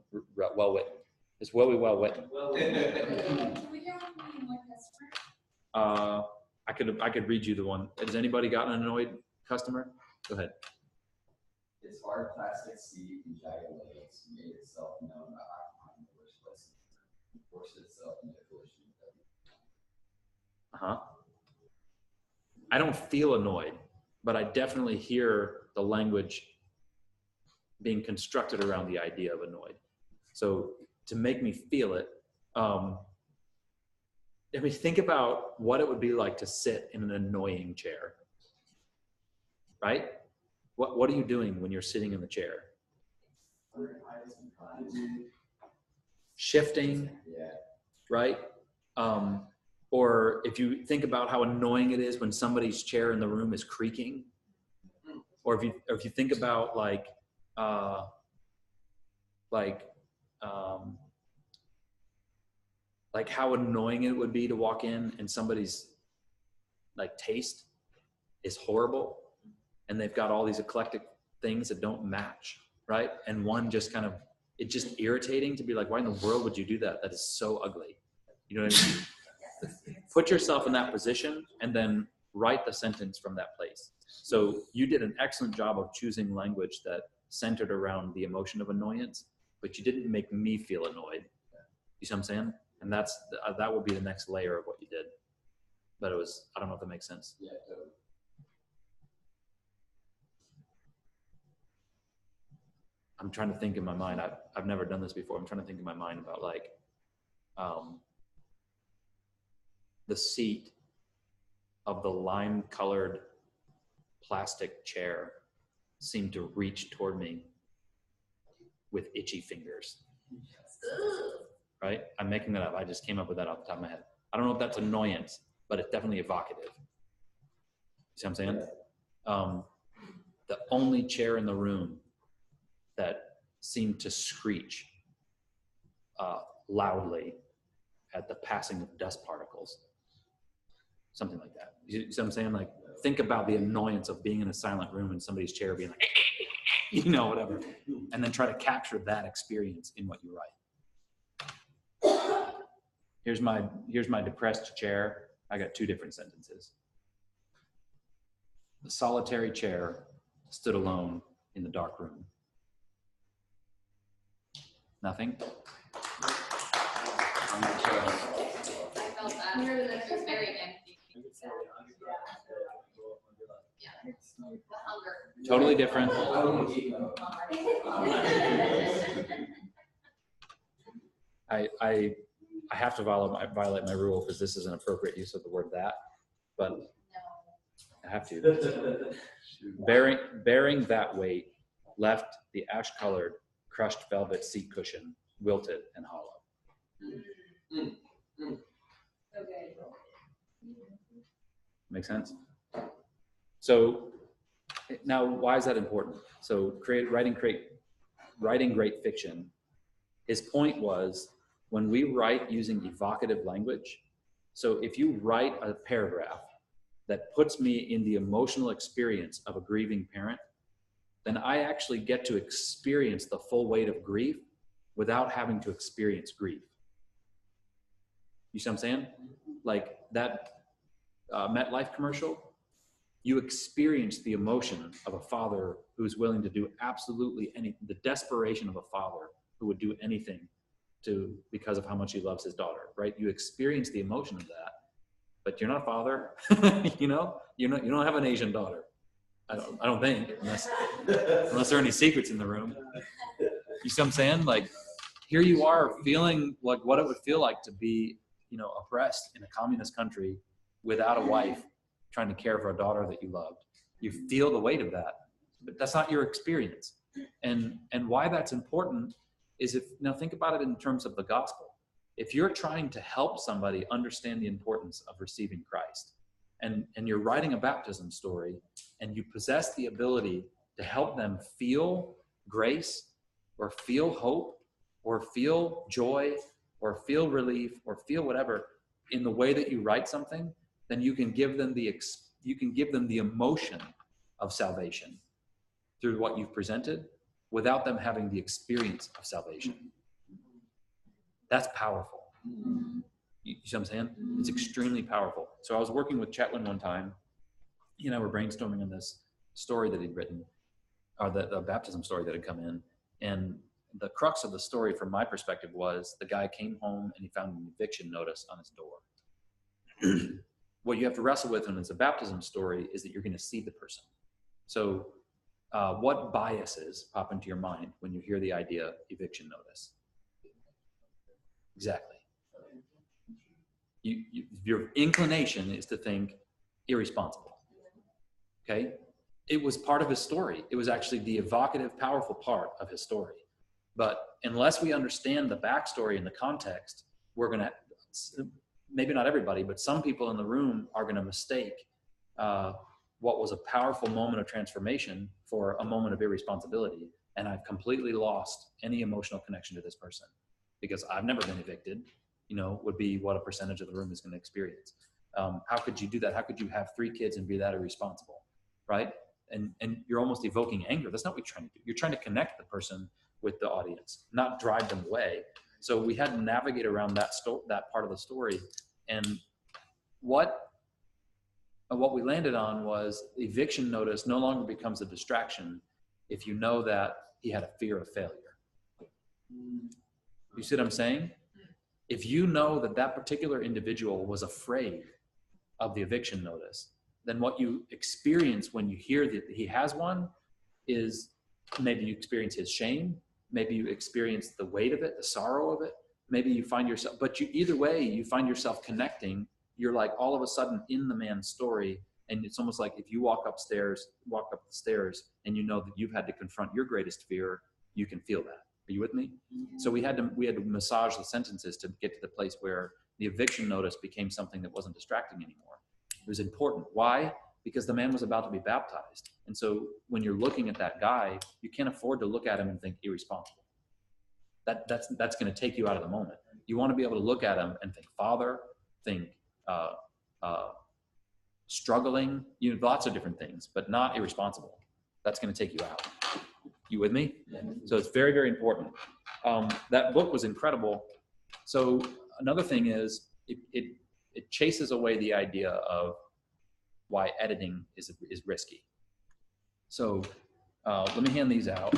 It's well written. Can we hear one from one customer? I could read you the one. Has anybody gotten an annoyed customer? Go ahead. Its hard plastic seat and jagged legs made itself known by occupying the worst place, forced itself into collision with every. I don't feel annoyed, but I definitely hear the language being constructed around the idea of annoyed. So to make me feel it, I mean, think about what it would be like to sit in an annoying chair, right? What are you doing when you're sitting in the chair? Shifting, Yeah. right? Or if you think about how annoying it is when somebody's chair in the room is creaking, or if you think about like how annoying it would be to walk in and somebody's like taste is horrible and they've got all these eclectic things that don't match, right? And one just kind of, it's just irritating to be like, why in the world would you do that? That is so ugly. You know what I mean? Put yourself in that position and then write the sentence from that place. So you did an excellent job of choosing language that centered around the emotion of annoyance, but you didn't make me feel annoyed. You see what I'm saying? And that would be the next layer of what you did. But it was, I don't know if that makes sense. Yeah, totally. I'm trying to think in my mind. I've never done this before. I'm trying to think in my mind about like the seat of the lime-colored plastic chair seemed to reach toward me with itchy fingers. Right? I'm making that up. I just came up with that off the top of my head. I don't know if that's annoyance, but it's definitely evocative. You see what I'm saying? The only chair in the room that seemed to screech loudly at the passing of dust particles. Something like that. You see what I'm saying? Like, think about the annoyance of being in a silent room and somebody's chair being like, you know, whatever. And then try to capture that experience in what you write. Here's my depressed chair. I got two different sentences. The solitary chair stood alone in the dark room. Nothing? I felt that. It was very empty. Yeah. The hunger. Totally different. I have to violate my rule because this is an appropriate use of the word that, but I have to. Bearing that weight left the ash-colored crushed velvet seat cushion wilted and hollow. Okay. Make sense? So now, why is that important? So writing great fiction. His point was, when we write using evocative language, so if you write a paragraph that puts me in the emotional experience of a grieving parent, then I actually get to experience the full weight of grief without having to experience grief. You see what I'm saying? Like that MetLife commercial, you experience the emotion of a father who's willing to do absolutely anything, the desperation of a father who would do anything because of how much he loves his daughter, right? You experience the emotion of that, but you're not a father, you know? You don't have an Asian daughter. I don't think, unless there are any secrets in the room. You see what I'm saying? Like, here you are feeling like what it would feel like to be, oppressed in a communist country without a wife, trying to care for a daughter that you loved. You feel the weight of that, but that's not your experience. And why that's important is now think about it in terms of the gospel. If you're trying to help somebody understand the importance of receiving Christ, and you're writing a baptism story, and you possess the ability to help them feel grace or feel hope or feel joy or feel relief or feel whatever in the way that you write something, then you can give them the emotion of salvation through what you've presented without them having the experience of salvation. That's powerful. You see what I'm saying? It's extremely powerful. So I was working with Chetwin one time. He and I were brainstorming on this story that he'd written, or the baptism story that had come in. And the crux of the story from my perspective was the guy came home and he found an eviction notice on his door. What you have to wrestle with when it's a baptism story is that you're going to see the person. So what biases pop into your mind when you hear the idea eviction notice? Exactly. Your inclination is to think irresponsible. Okay? It was part of his story. It was actually the evocative, powerful part of his story. But unless we understand the backstory and the context, we're going to, maybe not everybody, but some people in the room are going to mistake what was a powerful moment of transformation for a moment of irresponsibility. And I've completely lost any emotional connection to this person because I've never been evicted, would be what a percentage of the room is going to experience. How could you do that? How could you have 3 kids and be that irresponsible, right? And you're almost evoking anger. That's not what you're trying to do. You're trying to connect the person with the audience, not drive them away. So we had to navigate around that part of the story. And what we landed on was eviction notice no longer becomes a distraction if you know that he had a fear of failure. You see what I'm saying? If you know that that particular individual was afraid of the eviction notice, then what you experience when you hear that he has one is maybe you experience his shame, maybe you experience the weight of it, the sorrow of it, maybe you find yourself, but either way, you find yourself connecting. You're like all of a sudden in the man's story, and it's almost like if you walk up the stairs and you know that you've had to confront your greatest fear, you can feel that. Are you with me? So we had to massage the sentences to get to the place where the eviction notice became something that wasn't distracting anymore. It was important. Why? Because the man was about to be baptized. And so when you're looking at that guy, you can't afford to look at him and think irresponsible. That's going to take you out of the moment. You want to be able to look at him and think father, think struggling, lots of different things, but not irresponsible. That's going to take you out. You with me? So it's very, very important. That book was incredible. So another thing is it chases away the idea of why editing is risky. So let me hand these out.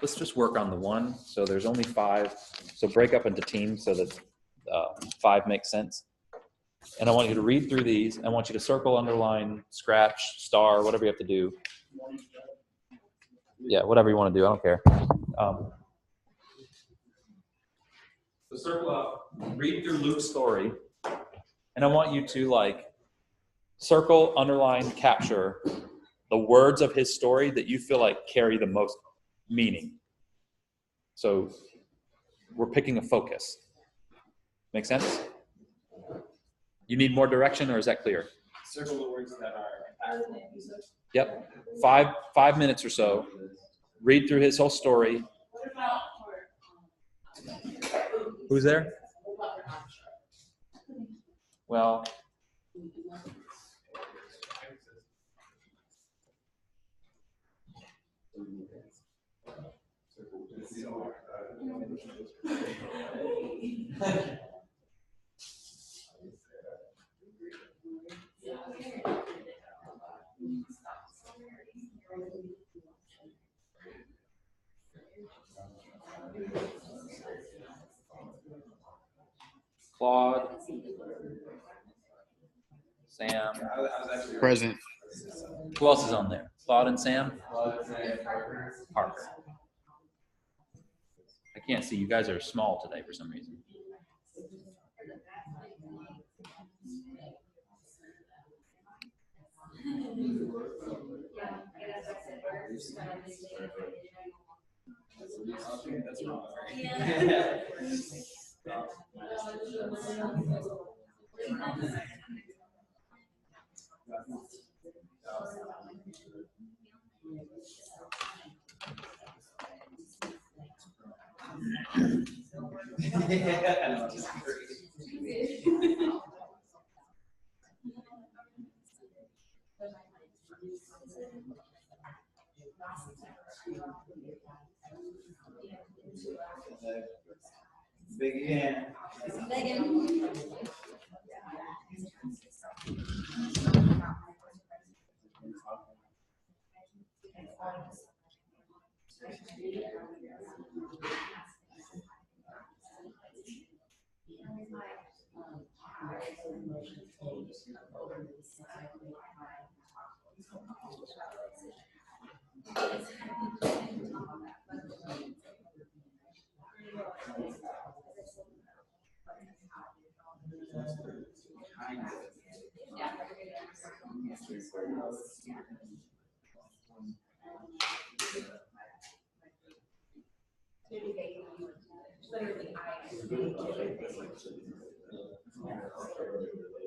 Let's just work on the one. So there's only 5. So break up into teams so that 5 makes sense. And I want you to read through these. I want you to circle, underline, scratch, star, whatever you have to do. Yeah, whatever you want to do. I don't care. So circle up, read through Luke's story. And I want you to circle, underline, capture the words of his story that you feel like carry the most meaning. So we're picking a focus. Make sense? You need more direction, or is that clear? Circle the words that are impactful. Yep. 5 minutes or so. Read through his whole story. Who's there? Well, Claude, Sam. Present. Who else is on there? Claude and Sam? Parker. I can't see. You guys are small today for some reason. Big hand.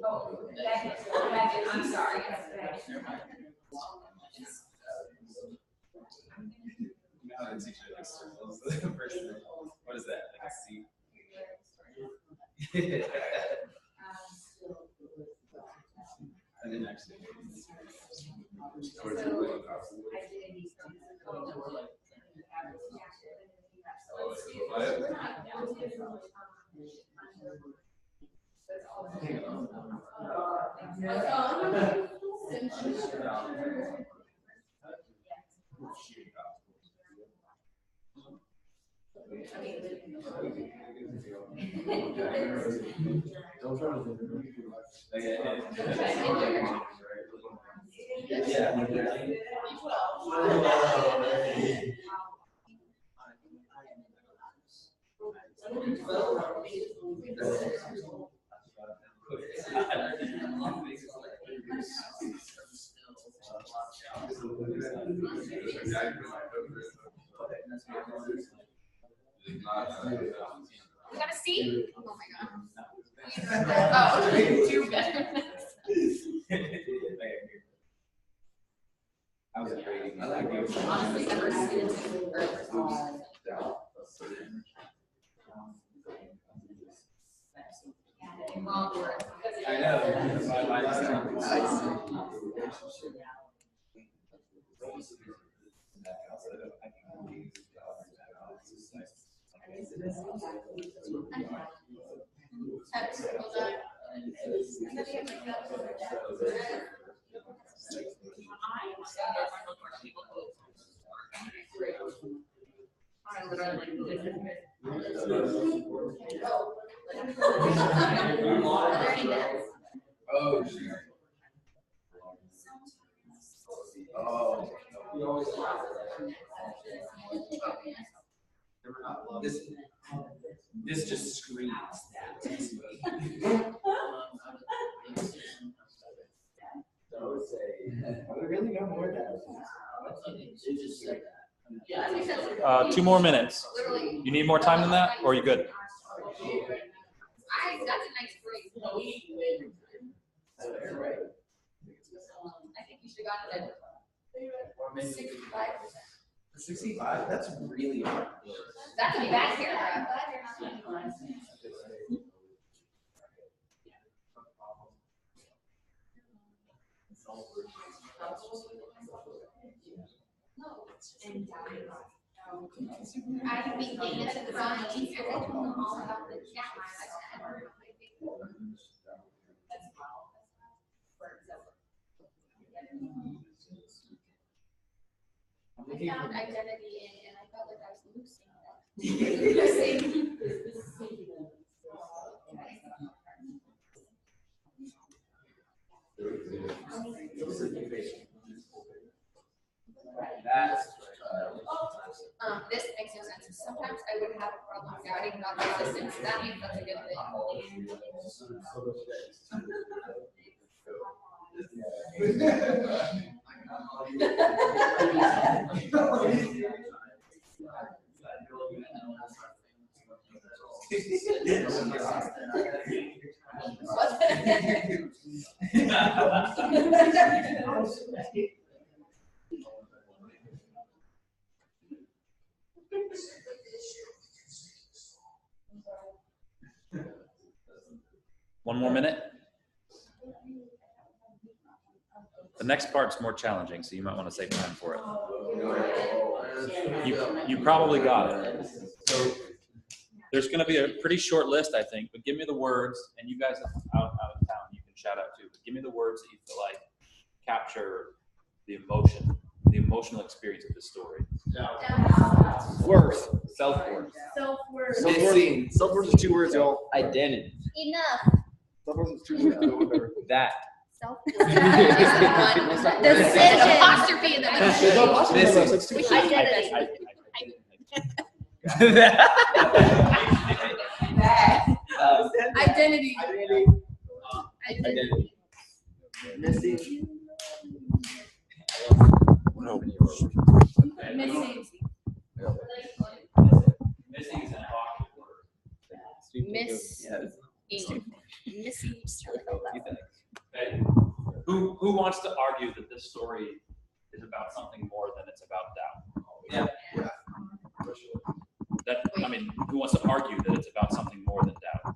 Oh, I'm sorry. You know how the teacher like circles the person? What is that? Like a C? I didn't actually. Don't try to. You got a seat? Oh my god. Oh, do better. I was grading. I like you. Honestly, never seen it. I know. My Oh, shit. Oh. This just screams that. I really know more than that. 2 more minutes. You need more time than that, or are you good? That's a nice break. I think you should have gotten it. 65%. 65? That's really hard. That's a bad paragraph. Glad you're not doing I think it's the fun. I don't know all about the I found identity in, and I felt like I was losing this makes no sense. Sometimes I would have a problem doubting God's existence. That means that's a good 1 more minute. The next part's more challenging, so you might want to save time for it. You probably got it. So there's going to be a pretty short list, I think, but give me the words, and you guys out of town, you can shout out too, but give me the words that you feel like capture the emotional experience of the story. Worth. Self-worth. Self-worth. Missing. Self-worth is 2 words, y'all. Identity. Enough. Self-worth is 2 words. Go whatever. That. Decision. Apostrophe in the middle. There's no apostrophe in the middle, so it's 2 words. Identity. Identity. Identity. Missing. Missing. Missing is an evocative word. Okay. Who wants to argue that this story is about something more than it's about doubt? Yeah. That, I mean, who wants to argue that it's about something more than doubt?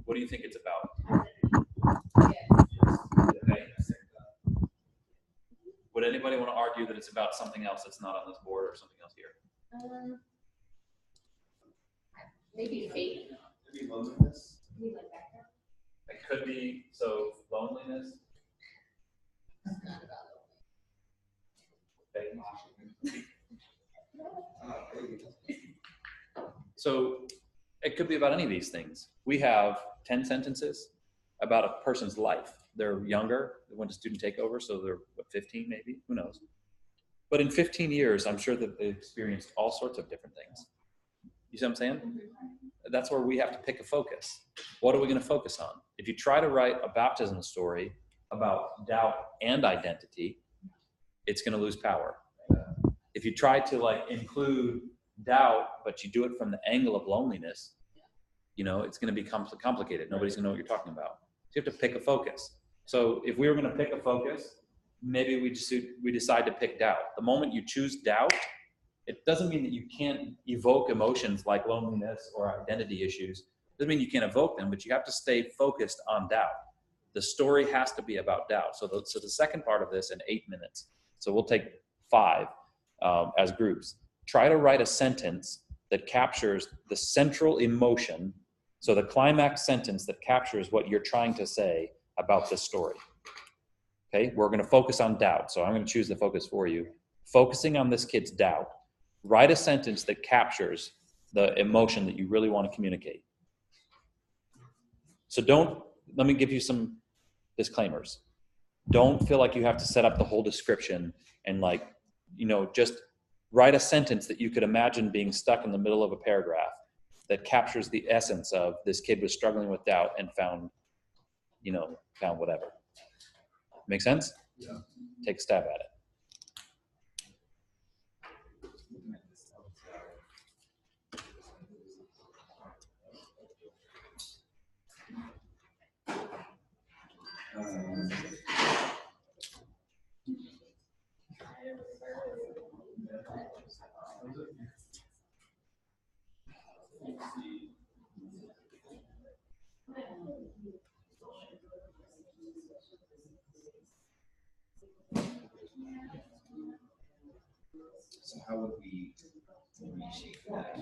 What do you think it's about? Okay. Would anybody want to argue that it's about something else that's not on this board or something else here? Maybe faith. Maybe loneliness. It could be, so loneliness. Okay. So it could be about any of these things. We have 10 sentences about a person's life. They're younger, they went to student takeover, so they're 15 maybe, who knows. But in 15 years, I'm sure that they've experienced all sorts of different things. You see what I'm saying? That's where we have to pick a focus. What are we going to focus on? If you try to write a baptism story about doubt and identity, it's going to lose power. If you try to like include doubt, but you do it from the angle of loneliness, you know, it's going to be complicated. Nobody's going to know what you're talking about. So you have to pick a focus. So if we were going to pick a focus, maybe we decide to pick doubt. The moment you choose doubt, it doesn't mean that you can't evoke emotions like loneliness or identity issues. It doesn't mean you can't evoke them, but you have to stay focused on doubt. The story has to be about doubt. So the second part of this in 8 minutes. So we'll take 5 as groups. Try to write a sentence that captures the central emotion. So the climax sentence that captures what you're trying to say about this story. Okay, we're going to focus on doubt. So I'm going to choose the focus for you. Focusing on this kid's doubt. Write a sentence that captures the emotion that you really want to communicate. So let me give you some disclaimers. Don't feel like you have to set up the whole description and just write a sentence that you could imagine being stuck in the middle of a paragraph that captures the essence of this kid was struggling with doubt and found whatever. Make sense? Yeah. Take a stab at it. So how would we reshape that?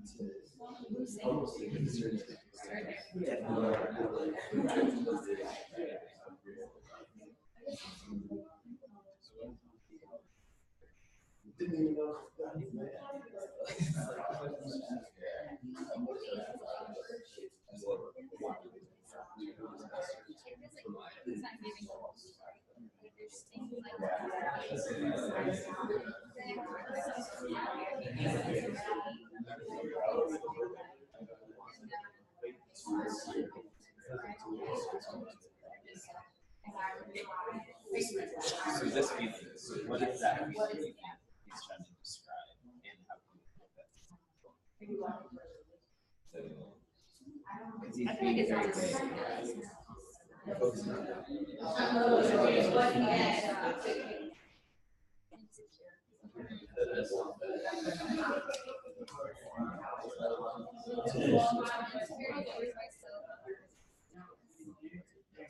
So this feeling, what is that feeling he's trying to describe, and how can we put that? I feel like it's not just.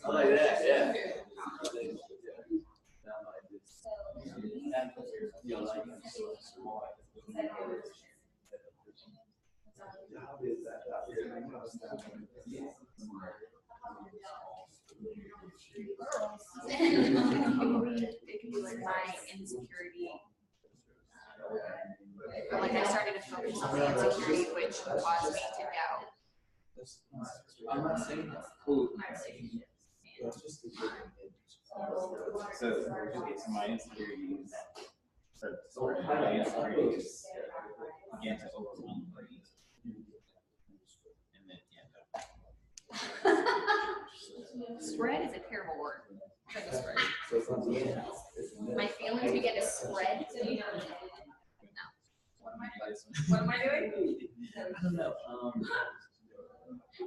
I like that, yeah. It could be like my insecurity. Or like I started to focus on the insecurity, which caused me to doubt. I'm not saying that. I'm saying So, okay, so my insecurities, my insecurities began to overwhelm me. And then, yeah. spread is a terrible word for the spread. My feelings began to spread. What am I doing? I don't know.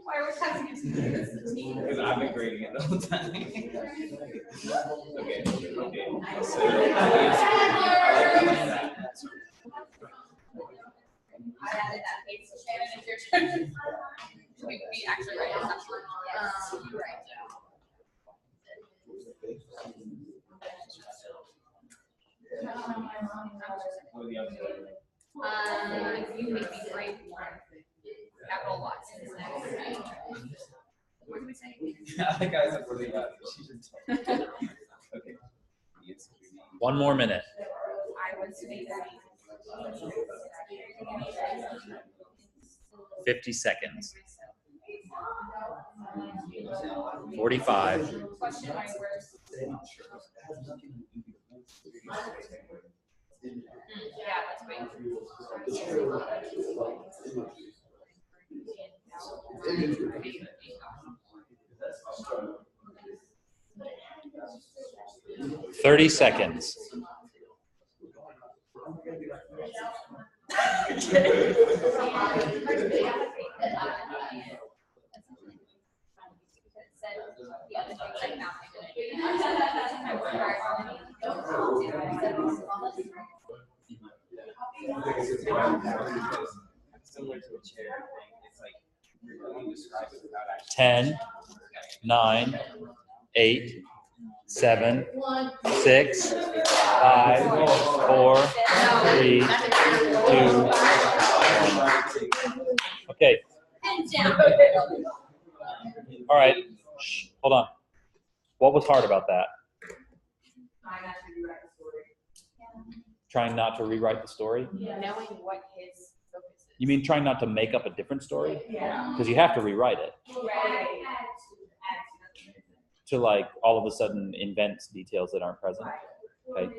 Why are we having this? Because I've been grading it the whole time. Okay. So, I added that page, so Shannon, if you're trying. We actually write it down. Right. what are the other ones? You make me brave one. Capital Watts. What did we say? I think I said what are the others? Okay. 1 more minute. I would say 50 seconds. 45. question my words. Yeah, that's right. 30 seconds. Similar to a chair thing, it's like you're going to describe it without actually. 10, 9, 8, 7, 6, 5, 4, 3, 2, 1. Okay. All right. Shh, hold on. What was hard about that? Trying not to rewrite the story? Knowing what his focus is. You mean trying not to make up a different story? Yeah. Because you have to rewrite it Right. to like all of a sudden invent details that aren't present. Okay.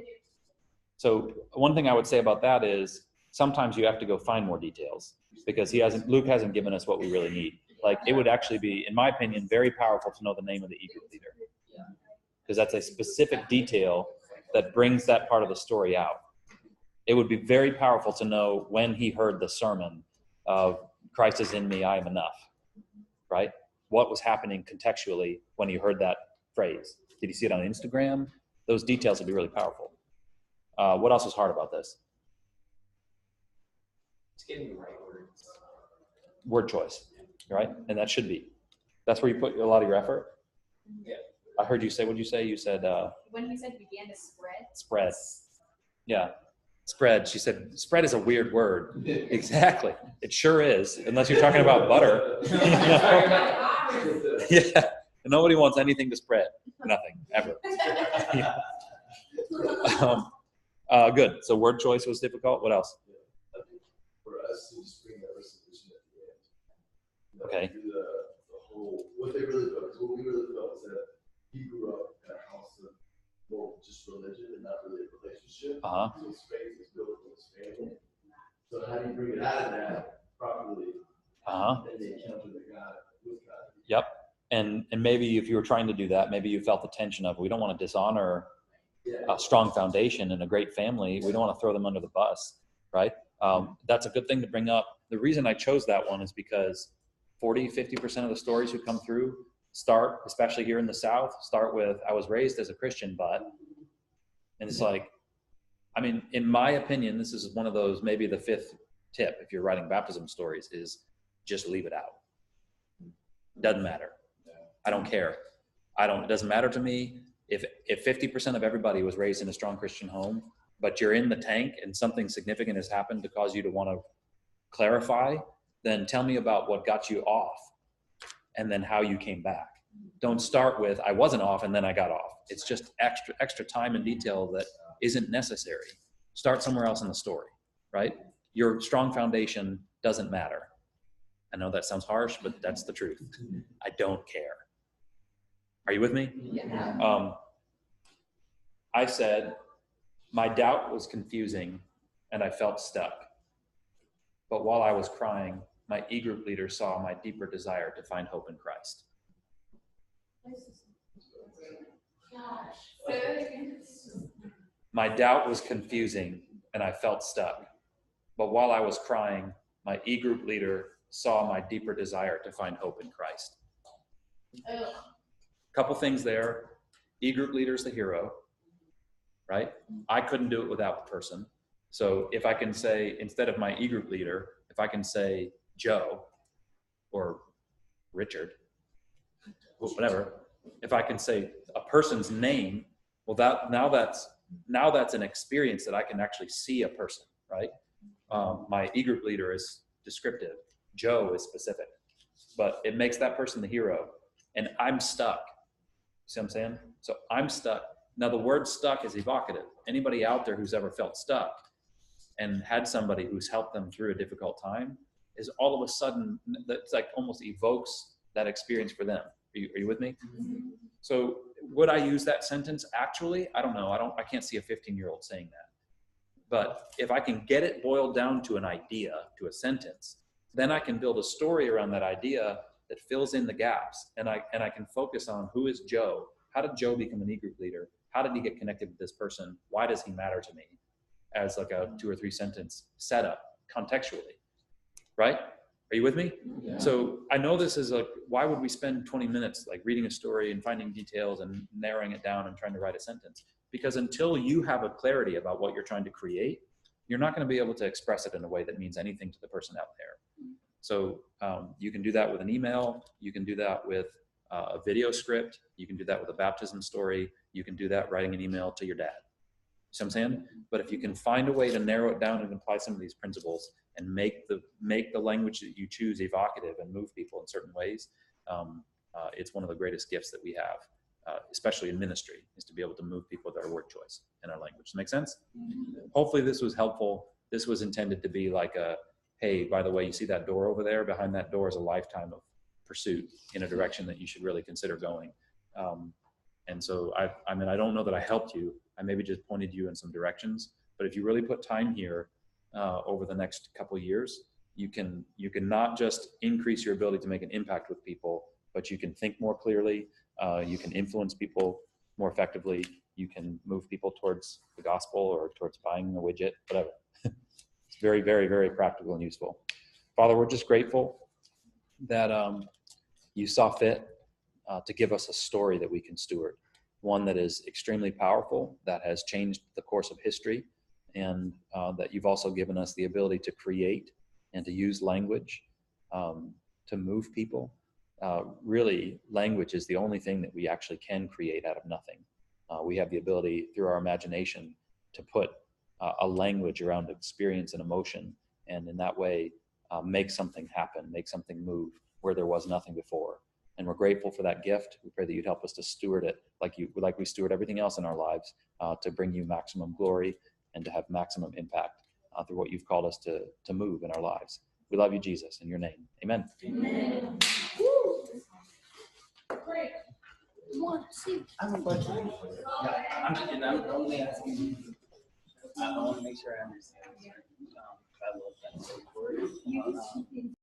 So one thing I would say about that is sometimes you have to go find more details because Luke hasn't given us what we really need. Like it would actually be, in my opinion, very powerful to know the name of the e-group leader. Because that's a specific detail that brings that part of the story out. It would be very powerful to know when he heard the sermon of Christ is in me, I am enough, right? What was happening contextually when he heard that phrase? Did he see it on Instagram? Those details would be really powerful. What else was hard about this? It's getting the right words. Word choice, right? And that should be. That's where you put a lot of your effort. Yeah. I heard you say, what did you say? You said When he said began to spread. spread. Yeah. Spread. She said, spread is a weird word. Exactly. It sure is. Unless you're talking about butter. You know? Yeah. Nobody wants anything to spread. Nothing, ever. Yeah. Good. So word choice was difficult. What else? For us to just bring that resolution at the end. You know, Okay. do the whole, what they really felt, because what we really felt is that he grew up in a house of more just religion and not really a relationship. Uh-huh. So his faith is built with his family. So how do you bring it out of that properly? Uh-huh. And the encounter that God with God. Yep. And maybe if you were trying to do that, maybe you felt the tension of, we don't want to dishonor a strong foundation and a great family. We don't want to throw them under the bus, right? That's a good thing to bring up. The reason I chose that one is because 40-50% of the stories who come through start, especially here in the South, start with, I was raised as a Christian, but, and it's like, I mean, in my opinion, this is one of those, maybe the fifth tip, if you're writing baptism stories, is just leave it out. Doesn't matter. I don't care. It doesn't matter to me if 50% of everybody was raised in a strong Christian home, but you're in the tank and something significant has happened to cause you to want to clarify, then tell me about what got you off and then how you came back. Don't start with, I wasn't off and then I got off. It's just extra time and detail that isn't necessary. Start somewhere else in the story, right? Your strong foundation doesn't matter. I know that sounds harsh, but that's the truth. I don't care. Are you with me? Yeah. I said, my doubt was confusing and I felt stuck. But while I was crying, my e-group leader saw my deeper desire to find hope in Christ. My doubt was confusing and I felt stuck. But while I was crying, my e-group leader saw my deeper desire to find hope in Christ. Couple things there. E-group leader's the hero, right? I couldn't do it without the person. So if I can say, instead of my e-group leader, if I can say Joe or Richard, whatever, if I can say a person's name, well, now that's an experience that I can actually see a person, right? My e-group leader is descriptive. Joe is specific, but it makes that person the hero. And I'm stuck. See what I'm saying? So I'm stuck. Now the word stuck is evocative. Anybody out there who's ever felt stuck and had somebody who's helped them through a difficult time is all of a sudden, that's like almost evokes that experience for them. Are you with me? Mm-hmm. So would I use that sentence? Actually, I don't know. I can't see a 15-year-old saying that. But if I can get it boiled down to an idea, to a sentence, then I can build a story around that idea that fills in the gaps. And I can focus on who is Joe? How did Joe become an e-group leader? How did he get connected with this person? Why does he matter to me? As like a 2 or 3 sentence setup contextually, right? Are you with me? Yeah. So I know this is like, why would we spend 20 minutes like reading a story and finding details and narrowing it down and trying to write a sentence? Because until you have a clarity about what you're trying to create, you're not going to be able to express it in a way that means anything to the person out there. So you can do that with an email. You can do that with a video script. You can do that with a baptism story. You can do that writing an email to your dad. See what I'm saying? But if you can find a way to narrow it down and apply some of these principles and make the language that you choose evocative and move people in certain ways, it's one of the greatest gifts that we have, especially in ministry, is to be able to move people with our word choice and our language. Make sense? Hopefully this was helpful. This was intended to be like a, hey, by the way, you see that door over there? Behind that door is a lifetime of pursuit in a direction that you should really consider going. And so I mean, I don't know that I helped you. I maybe just pointed you in some directions, but if you really put time here over the next couple of years, you can not just increase your ability to make an impact with people, but you can think more clearly. You can influence people more effectively. You can move people towards the gospel or towards buying a widget, whatever. It's very, very, very practical and useful. Father, we're just grateful that you saw fit to give us a story that we can steward, one that is extremely powerful, that has changed the course of history, and that you've also given us the ability to create and to use language to move people. Really, language is the only thing that we actually can create out of nothing. We have the ability through our imagination to put a language around experience and emotion, and in that way make something happen, make something move where there was nothing before. And we're grateful for that gift. We pray that you'd help us to steward it like we steward everything else in our lives, to bring you maximum glory and to have maximum impact through what you've called us to move in our lives. We love you, Jesus, in your name. Amen. Amen. Great. I have a question. I'm only asking. I want to make sure I understand. I love that.